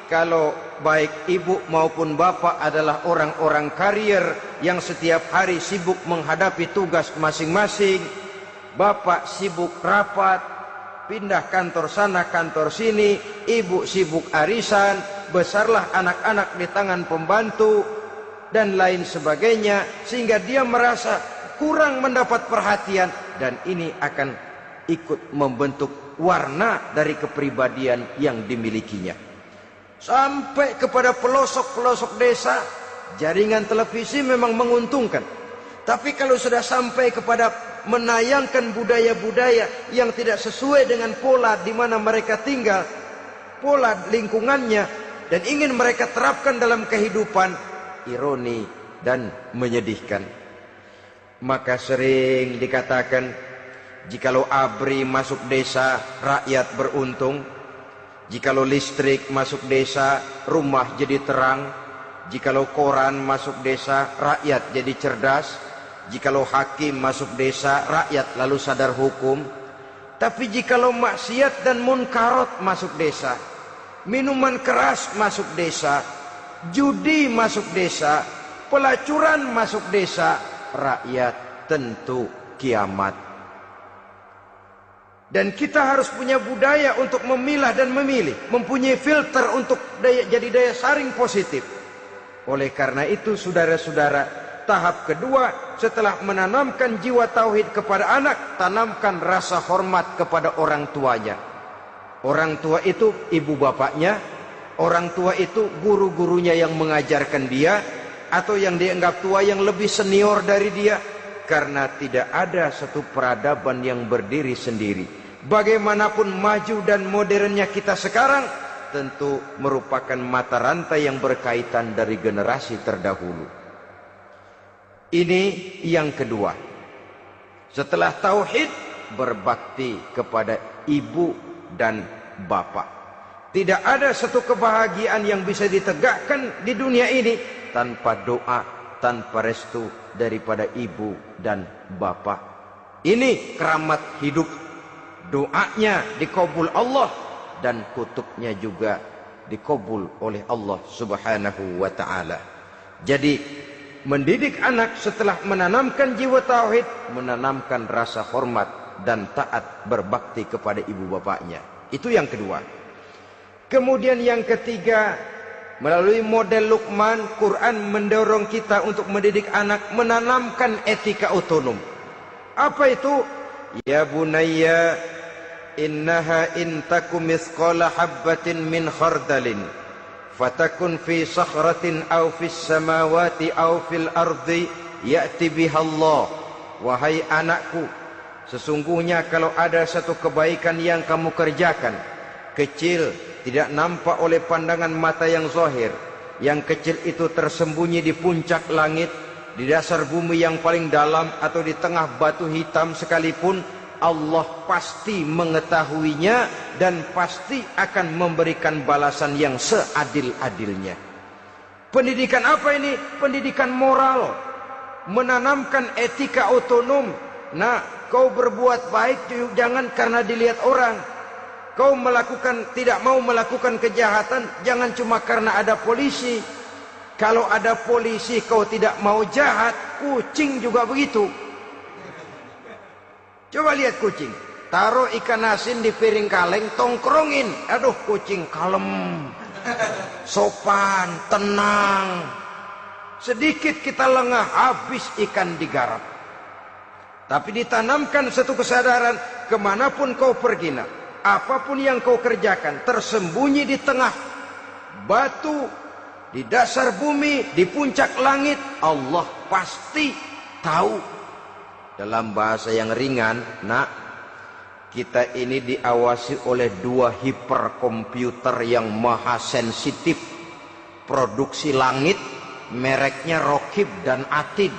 Speaker 1: kalau baik ibu maupun bapak adalah orang-orang karier yang setiap hari sibuk menghadapi tugas masing-masing. Bapak sibuk rapat, pindah kantor sana kantor sini, ibu sibuk arisan, besarlah anak-anak di tangan pembantu dan lain sebagainya, sehingga dia merasa kurang mendapat perhatian, dan ini akan ikut membentuk warna dari kepribadian yang dimilikinya. Sampai kepada pelosok-pelosok desa, jaringan televisi memang menguntungkan. Tapi kalau sudah sampai kepada menayangkan budaya-budaya yang tidak sesuai dengan pola di mana mereka tinggal, pola lingkungannya, dan ingin mereka terapkan dalam kehidupan, ironi dan menyedihkan. Maka sering dikatakan, jikalau ABRI masuk desa, rakyat beruntung. Jikalau listrik masuk desa, rumah jadi terang. Jikalau koran masuk desa, rakyat jadi cerdas. Jikalau hakim masuk desa, rakyat lalu sadar hukum. Tapi jikalau maksiat dan munkarat masuk desa, minuman keras masuk desa, judi masuk desa, pelacuran masuk desa, rakyat tentu kiamat. Dan kita harus punya budaya untuk memilah dan memilih, mempunyai filter untuk jadi daya saring positif. Oleh karena itu, saudara-saudara, tahap kedua setelah menanamkan jiwa tauhid kepada anak, tanamkan rasa hormat kepada orang tuanya. Orang tua itu ibu bapaknya, orang tua itu guru-gurunya yang mengajarkan dia, atau yang dianggap tua yang lebih senior dari dia. Karena tidak ada satu peradaban yang berdiri sendiri. Bagaimanapun maju dan modernnya kita sekarang, tentu merupakan mata rantai yang berkaitan dari generasi terdahulu. Ini yang kedua. Setelah tauhid, berbakti kepada ibu dan bapak. Tidak ada satu kebahagiaan yang bisa ditegakkan di dunia ini tanpa doa, tanpa restu daripada ibu dan bapak. Ini keramat hidup. Doanya dikabul Allah dan kutuknya juga dikabul oleh Allah Subhanahu wa taala. Jadi mendidik anak setelah menanamkan jiwa tauhid, menanamkan rasa hormat dan taat berbakti kepada ibu bapaknya. Itu yang kedua. Kemudian yang ketiga, melalui model Luqman, Quran mendorong kita untuk mendidik anak, menanamkan etika otonom. Apa itu? Ya bunayya, innaha in takum mithqala habbatin min khardalin fatakun fi sakhratin aw fis samawati aw fil ardi ya'ti bihallah. Wahai anakku, sesungguhnya kalau ada satu kebaikan yang kamu kerjakan, kecil, tidak nampak oleh pandangan mata yang zahir, yang kecil itu tersembunyi di puncak langit, di dasar bumi yang paling dalam, atau di tengah batu hitam sekalipun, Allah pasti mengetahuinya dan pasti akan memberikan balasan yang seadil-adilnya. Pendidikan apa ini? Pendidikan moral, menanamkan etika otonom. Nah, kau berbuat baik jangan karena dilihat orang. Kau tidak mau melakukan kejahatan jangan cuma karena ada polisi. Kalau ada polisi kau tidak mau jahat, kucing juga begitu. Coba lihat kucing, taruh ikan asin di piring kaleng, tongkrongin. Aduh, kucing kalem, sopan, tenang. Sedikit kita lengah, habis ikan digarap. Tapi ditanamkan satu kesadaran, kemanapun kau pergi, apapun yang kau kerjakan, tersembunyi di tengah batu, di dasar bumi, di puncak langit, Allah pasti tahu. Dalam bahasa yang ringan, kita ini diawasi oleh dua hiperkomputer yang maha sensitif, produksi langit mereknya Rokib dan Atid.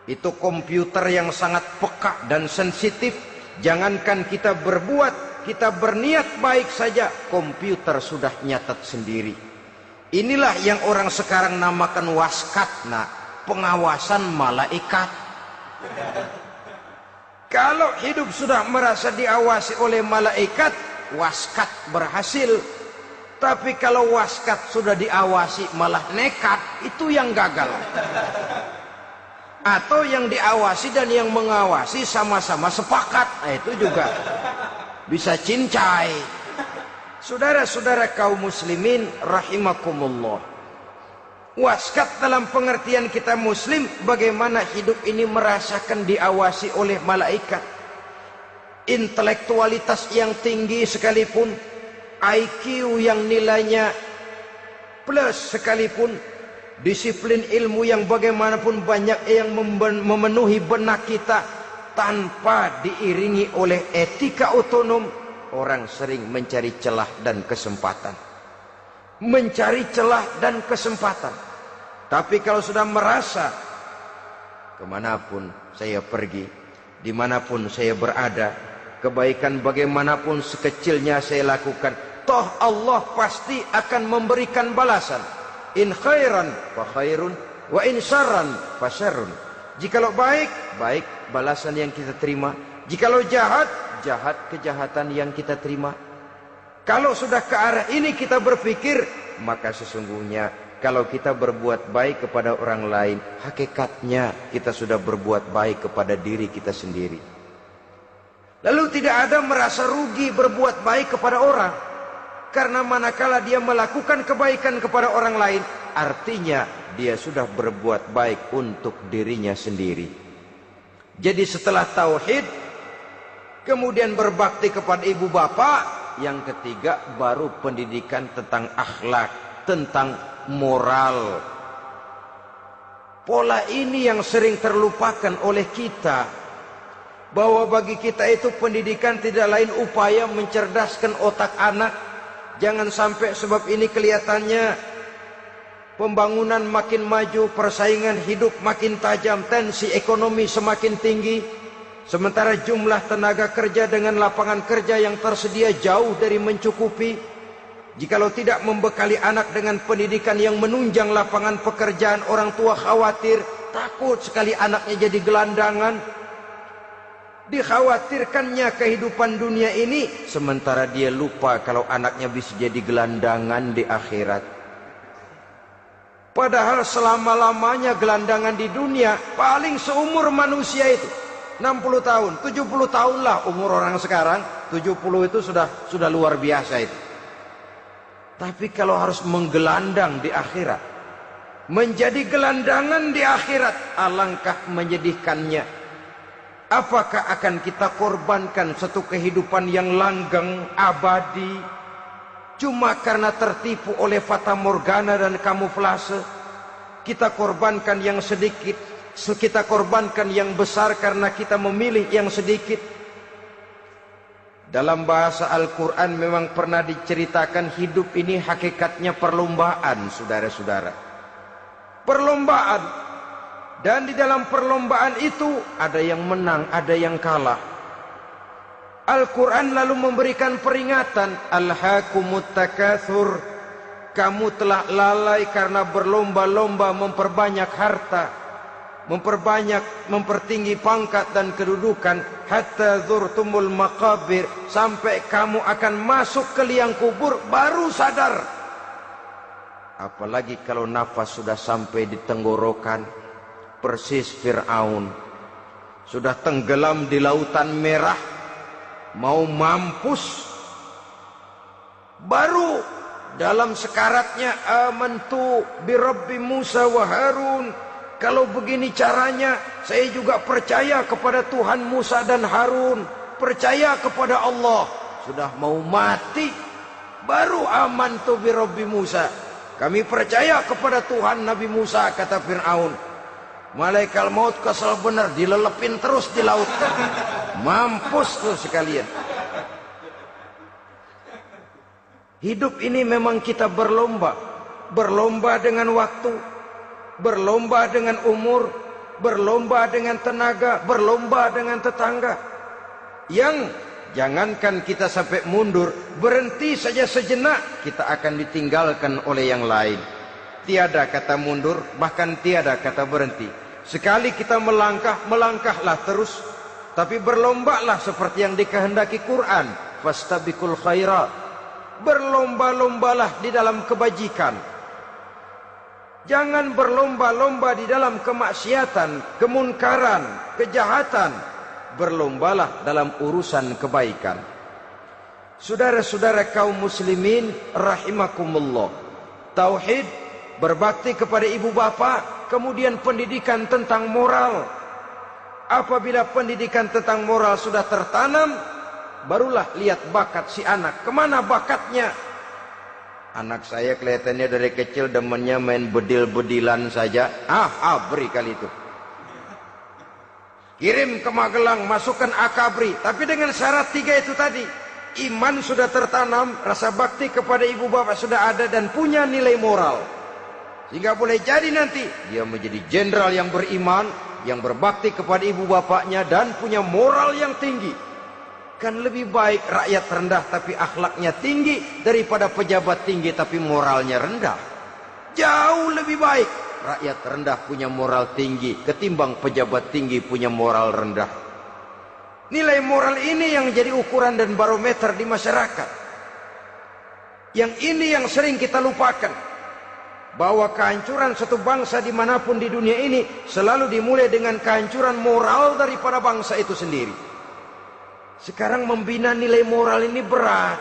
Speaker 1: Itu komputer yang sangat peka dan sensitif. Jangankan kita berbuat, kita berniat baik saja, komputer sudah nyatat sendiri. Inilah yang orang sekarang namakan waskat, pengawasan malaikat. Kalau hidup sudah merasa diawasi oleh malaikat, waskat berhasil. Tapi kalau waskat sudah diawasi malah nekat, itu yang gagal. Atau yang diawasi dan yang mengawasi sama-sama sepakat, itu juga bisa cincai. Saudara-saudara kaum muslimin rahimakumullah, waskat dalam pengertian kita muslim, bagaimana hidup ini merasakan diawasi oleh malaikat. Intelektualitas yang tinggi sekalipun, IQ yang nilainya plus sekalipun, disiplin ilmu yang bagaimanapun banyak yang memenuhi benak kita, tanpa diiringi oleh etika otonom, orang sering mencari celah dan kesempatan. Mencari celah dan kesempatan. Tapi kalau sudah merasa, kemanapun saya pergi, dimanapun saya berada, kebaikan bagaimanapun sekecilnya saya lakukan, toh Allah pasti akan memberikan balasan. In khairan fa khairun, wa in syarran fa syarrun. Jikalau baik, baik balasan yang kita terima. Jikalau jahat, jahat kejahatan yang kita terima. Kalau sudah ke arah ini kita berpikir, maka sesungguhnya kalau kita berbuat baik kepada orang lain, hakikatnya kita sudah berbuat baik kepada diri kita sendiri. Lalu tidak ada merasa rugi berbuat baik kepada orang. Karena manakala dia melakukan kebaikan kepada orang lain, artinya dia sudah berbuat baik untuk dirinya sendiri. Jadi setelah tauhid, kemudian berbakti kepada ibu bapak, yang ketiga baru pendidikan tentang akhlak, tentang moral. Pola ini yang sering terlupakan oleh kita, bahwa bagi kita itu pendidikan tidak lain upaya mencerdaskan otak anak. Jangan sampai sebab ini kelihatannya pembangunan makin maju, persaingan hidup makin tajam, tensi ekonomi semakin tinggi, sementara jumlah tenaga kerja dengan lapangan kerja yang tersedia jauh dari mencukupi. Jikalau tidak membekali anak dengan pendidikan yang menunjang lapangan pekerjaan, orang tua khawatir, takut sekali anaknya jadi gelandangan. Dikhawatirkannya kehidupan dunia ini, sementara dia lupa kalau anaknya bisa jadi gelandangan di akhirat. Padahal selama-lamanya gelandangan di dunia paling seumur manusia itu 60 tahun, 70 tahun lah umur orang sekarang. 70 itu sudah luar biasa itu. Tapi kalau harus menggelandang di akhirat, menjadi gelandangan di akhirat, alangkah menyedihkannya. Apakah akan kita korbankan satu kehidupan yang langgeng, abadi, cuma karena tertipu oleh fata morgana dan kamuflase? Kita korbankan yang sedikit, kita korbankan yang besar karena kita memilih yang sedikit. Dalam bahasa Al-Quran memang pernah diceritakan hidup ini hakikatnya perlombaan, saudara-saudara. Perlombaan. Dan di dalam perlombaan itu ada yang menang, ada yang kalah. Al-Quran lalu memberikan peringatan, Alhaakumut takatsur, kamu telah lalai karena berlomba-lomba memperbanyak harta, mempertinggi pangkat dan kedudukan, hatta zurtumul maqabir, sampai kamu akan masuk ke liang kubur baru sadar. Apalagi kalau nafas sudah sampai di tenggorokan. Persis Fir'aun sudah tenggelam di lautan merah, mau mampus, baru dalam sekaratnya amantu bi Rabbi Musa wa Harun. Kalau begini caranya, saya juga percaya kepada Tuhan Musa dan Harun, percaya kepada Allah. Sudah mau mati, baru amantu bi Rabbi Musa, kami percaya kepada Tuhan Nabi Musa, kata Fir'aun. Malaikat maut kesal benar, dilelepin terus di laut, mampus tuh sekalian. Hidup ini memang kita berlomba. berlomba dengan waktu, berlomba dengan umur, berlomba dengan tenaga, berlomba dengan tetangga. Yang jangankan kita sampai mundur, berhenti saja sejenak, kita akan ditinggalkan oleh yang lain. Tiada kata mundur, bahkan tiada kata berhenti. Sekali kita melangkah, melangkahlah terus. Tapi berlombalah seperti yang dikehendaki Quran. Fastabiqul khairat. Berlomba-lombalah di dalam kebajikan. Jangan berlomba-lomba di dalam kemaksiatan, kemunkaran, kejahatan. Berlombalah dalam urusan kebaikan. Saudara-saudara kaum muslimin rahimakumullah. Tauhid, berbakti kepada ibu bapa, kemudian pendidikan tentang moral. Apabila pendidikan tentang moral sudah tertanam, barulah lihat bakat si anak. Kemana bakatnya? Anak saya kelihatannya dari kecil demennya main bedil-bedilan saja. Abri kali itu. Kirim ke Magelang, masukkan akabri. Tapi dengan syarat 3 itu tadi. Iman sudah tertanam, rasa bakti kepada ibu bapak sudah ada, dan punya nilai moral. Sehingga boleh jadi nanti dia menjadi jenderal yang beriman, yang berbakti kepada ibu bapaknya, dan punya moral yang tinggi. Kan lebih baik rakyat rendah tapi akhlaknya tinggi, daripada pejabat tinggi tapi moralnya rendah. Jauh lebih baik rakyat rendah punya moral tinggi ketimbang pejabat tinggi punya moral rendah. Nilai moral ini yang jadi ukuran dan barometer di masyarakat. Yang ini yang sering kita lupakan, bahwa kehancuran satu bangsa dimanapun di dunia ini selalu dimulai dengan kehancuran moral daripada bangsa itu sendiri. Sekarang membina nilai moral ini berat.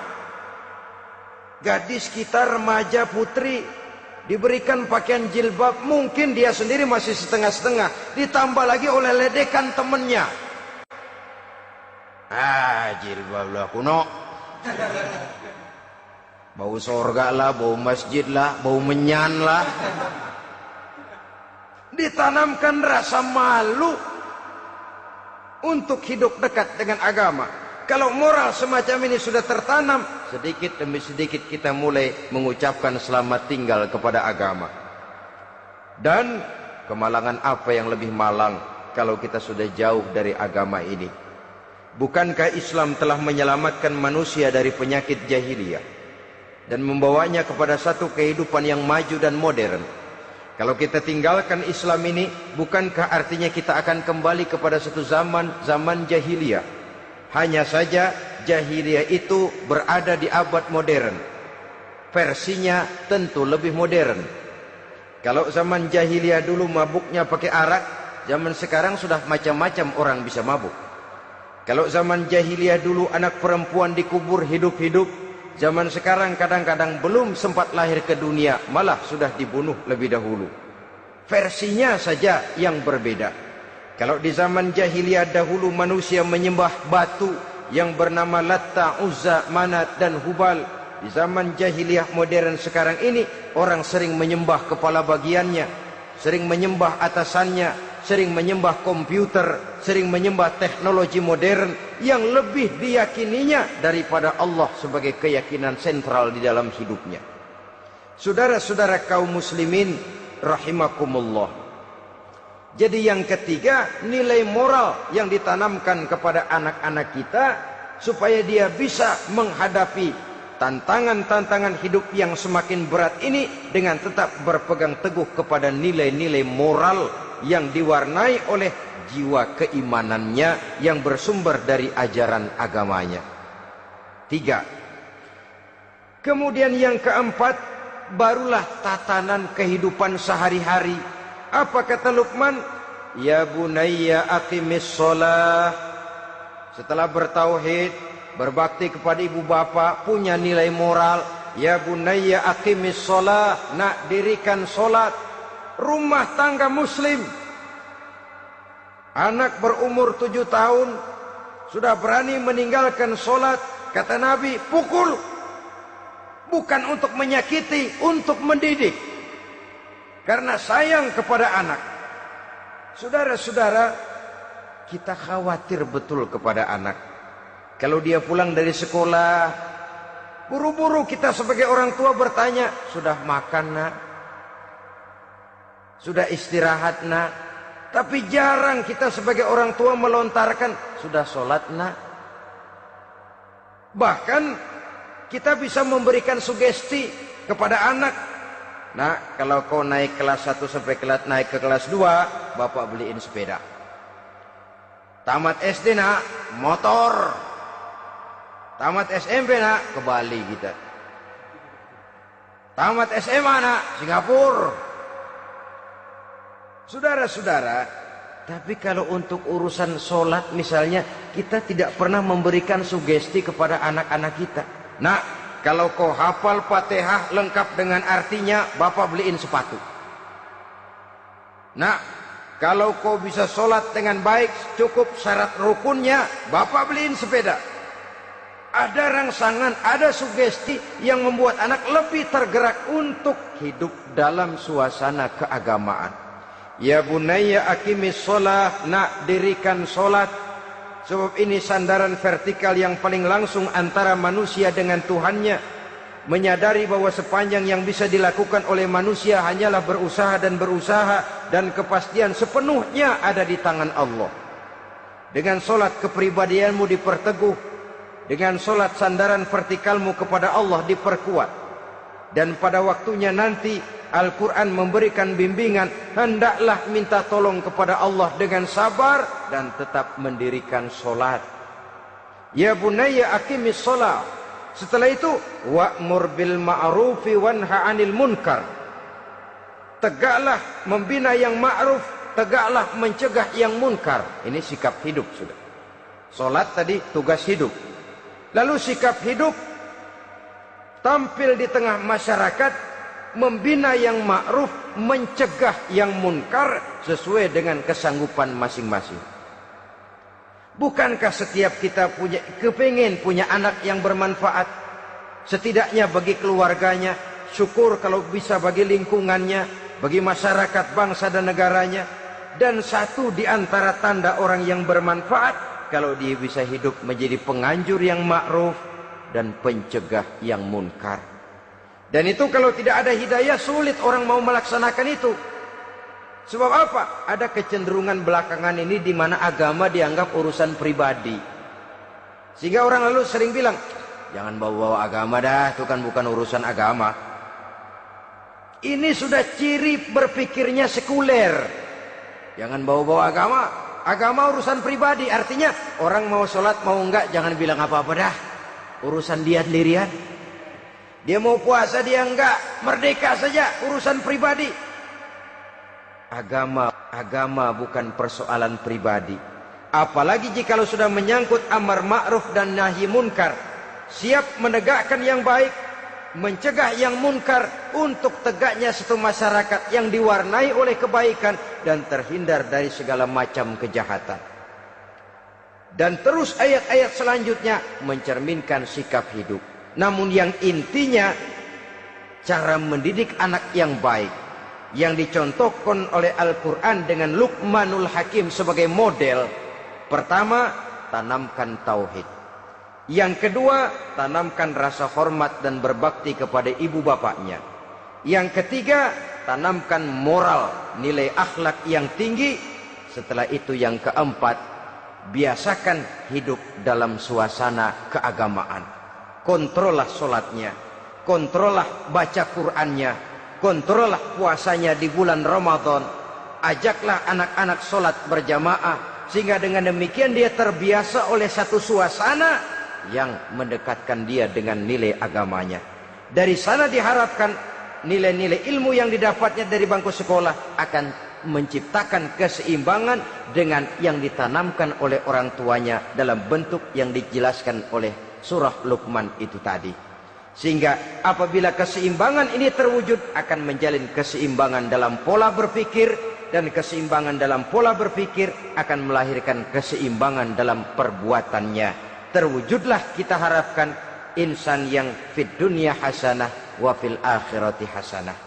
Speaker 1: Gadis kita, remaja, putri, diberikan pakaian jilbab, mungkin dia sendiri masih setengah-setengah, ditambah lagi oleh ledekan temennya. Jilbab lah kuno, bau sorga lah, bau masjid lah, bau menyan lah. Ditanamkan rasa malu untuk hidup dekat dengan agama. Kalau moral semacam ini sudah tertanam, sedikit demi sedikit kita mulai mengucapkan selamat tinggal kepada agama. Dan kemalangan apa yang lebih malang kalau kita sudah jauh dari agama ini? Bukankah Islam telah menyelamatkan manusia dari penyakit jahiliyah dan membawanya kepada satu kehidupan yang maju dan modern? Kalau kita tinggalkan Islam ini, bukankah artinya kita akan kembali kepada satu zaman jahiliyah? Hanya saja jahiliyah itu berada di abad modern. Versinya tentu lebih modern. Kalau zaman jahiliyah dulu mabuknya pakai arak, zaman sekarang sudah macam-macam orang bisa mabuk. Kalau zaman jahiliyah dulu anak perempuan dikubur hidup-hidup, zaman sekarang kadang-kadang belum sempat lahir ke dunia, malah sudah dibunuh lebih dahulu. Versinya saja yang berbeda. Kalau di zaman jahiliyah dahulu manusia menyembah batu yang bernama Latta, Uzza, Manat, dan Hubal. Di zaman jahiliyah modern sekarang ini, orang sering menyembah kepala bagiannya, sering menyembah atasannya, sering menyembah komputer, sering menyembah teknologi modern yang lebih diyakininya daripada Allah sebagai keyakinan sentral di dalam hidupnya. Saudara-saudara kaum muslimin rahimakumullah. Jadi yang ketiga, nilai moral yang ditanamkan kepada anak-anak kita supaya dia bisa menghadapi tantangan-tantangan hidup yang semakin berat ini dengan tetap berpegang teguh kepada nilai-nilai moral yang diwarnai oleh jiwa keimanannya yang bersumber dari ajaran agamanya. 3. Kemudian yang keempat, barulah tatanan kehidupan sehari-hari. Apa kata Luqman? Ya bunayya aqimis shalah. Setelah bertauhid, berbakti kepada ibu bapa, punya nilai moral. Ya bunayya aqimis shalah, nak dirikan solat. Rumah tangga muslim. Anak berumur 7 tahun sudah berani meninggalkan solat. Kata Nabi, pukul. Bukan untuk menyakiti, untuk mendidik. Karena sayang kepada anak. Saudara-saudara, kita khawatir betul kepada anak. Kalau dia pulang dari sekolah, Buru-buru kita sebagai orang tua bertanya, sudah makan nak? Sudah istirahat nak? Tapi jarang kita sebagai orang tua melontarkan, sudah sholat nak? Bahkan kita bisa memberikan sugesti kepada anak. Nah, kalau kau naik kelas 1 sampai naik ke kelas 2, bapak beliin sepeda. Tamat SD nak, motor. Tamat SMP nak, ke Bali kita. Tamat SMA nak, Singapura. Saudara-saudara, tapi kalau untuk urusan sholat misalnya, kita tidak pernah memberikan sugesti kepada anak-anak kita. Nah, kalau kau hafal Fatihah lengkap dengan artinya, bapak beliin sepatu. Nah, kalau kau bisa sholat dengan baik, cukup syarat rukunnya, bapak beliin sepeda. Ada rangsangan, ada sugesti yang membuat anak lebih tergerak untuk hidup dalam suasana keagamaan. Ya bunayya aqimis sholah, nak dirikan sholat. Sebab ini sandaran vertikal yang paling langsung antara manusia dengan Tuhannya. Menyadari bahwa sepanjang yang bisa dilakukan oleh manusia hanyalah berusaha dan kepastian sepenuhnya ada di tangan Allah. Dengan sholat kepribadianmu diperteguh. Dengan sholat sandaran vertikalmu kepada Allah diperkuat. Dan pada waktunya nanti Al-Quran memberikan bimbingan, hendaklah minta tolong kepada Allah dengan sabar dan tetap mendirikan sholat. Ya bunayya aqimis sholat. Setelah itu wa'mur bil ma'rufi wanha 'anil munkar. Tegaklah membina yang ma'ruf, tegaklah mencegah yang munkar. Ini sikap hidup sudah. Sholat tadi tugas hidup. Lalu sikap hidup tampil di tengah masyarakat, membina yang ma'ruf, mencegah yang munkar sesuai dengan kesanggupan masing-masing. Bukankah setiap kita kepingin punya anak yang bermanfaat, setidaknya bagi keluarganya, syukur kalau bisa bagi lingkungannya, bagi masyarakat, bangsa dan negaranya. Dan satu di antara tanda orang yang bermanfaat, kalau dia bisa hidup menjadi penganjur yang ma'ruf dan pencegah yang munkar. Dan itu kalau tidak ada hidayah, sulit orang mau melaksanakan itu. Sebab apa? Ada kecenderungan belakangan ini di mana agama dianggap urusan pribadi. Sehingga orang lalu sering bilang, jangan bawa-bawa agama dah, itu kan bukan urusan agama. Ini sudah ciri berpikirnya sekuler. Jangan bawa-bawa agama. Agama urusan pribadi, artinya orang mau sholat mau enggak jangan bilang apa-apa dah. Urusan dia sendirian. Dia mau puasa dia enggak, merdeka saja, urusan pribadi. Agama bukan persoalan pribadi. Apalagi jika sudah menyangkut amar ma'ruf dan nahi munkar. Siap menegakkan yang baik, mencegah yang munkar untuk tegaknya satu masyarakat yang diwarnai oleh kebaikan dan terhindar dari segala macam kejahatan. Dan terus ayat-ayat selanjutnya mencerminkan sikap hidup. Namun yang intinya cara mendidik anak yang baik yang dicontohkan oleh Al-Quran dengan Luqmanul Hakim sebagai model. Pertama, tanamkan tauhid. Yang kedua, tanamkan rasa hormat dan berbakti kepada ibu bapaknya. Yang ketiga, tanamkan moral, nilai akhlak yang tinggi. Setelah itu yang keempat, biasakan hidup dalam suasana keagamaan. Kontrollah sholatnya, kontrollah baca Qur'annya, kontrollah puasanya di bulan Ramadan. Ajaklah anak-anak sholat berjamaah, sehingga dengan demikian dia terbiasa oleh satu suasana yang mendekatkan dia dengan nilai agamanya. Dari sana diharapkan nilai-nilai ilmu yang didapatnya dari bangku sekolah akan menciptakan keseimbangan dengan yang ditanamkan oleh orang tuanya dalam bentuk yang dijelaskan oleh surah Luqman itu tadi. Sehingga apabila keseimbangan ini terwujud, akan menjalin keseimbangan dalam pola berpikir, dan keseimbangan dalam pola berpikir akan melahirkan keseimbangan dalam perbuatannya. Terwujudlah kita harapkan insan yang fid dunya hasanah wa fil akhirati hasanah.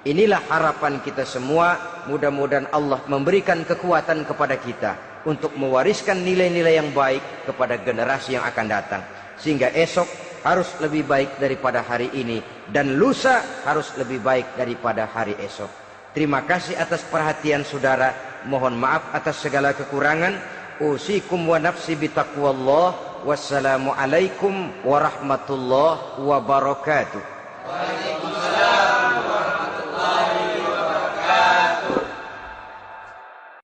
Speaker 1: Inilah harapan kita semua. Mudah-mudahan Allah memberikan kekuatan kepada kita untuk mewariskan nilai-nilai yang baik kepada generasi yang akan datang, sehingga esok harus lebih baik daripada hari ini, dan lusa harus lebih baik daripada hari esok. Terima kasih atas perhatian saudara. Mohon maaf atas segala kekurangan. Usikum wa nafsi bitaqwallah. Wassalamualaikum warahmatullahi wabarakatuh.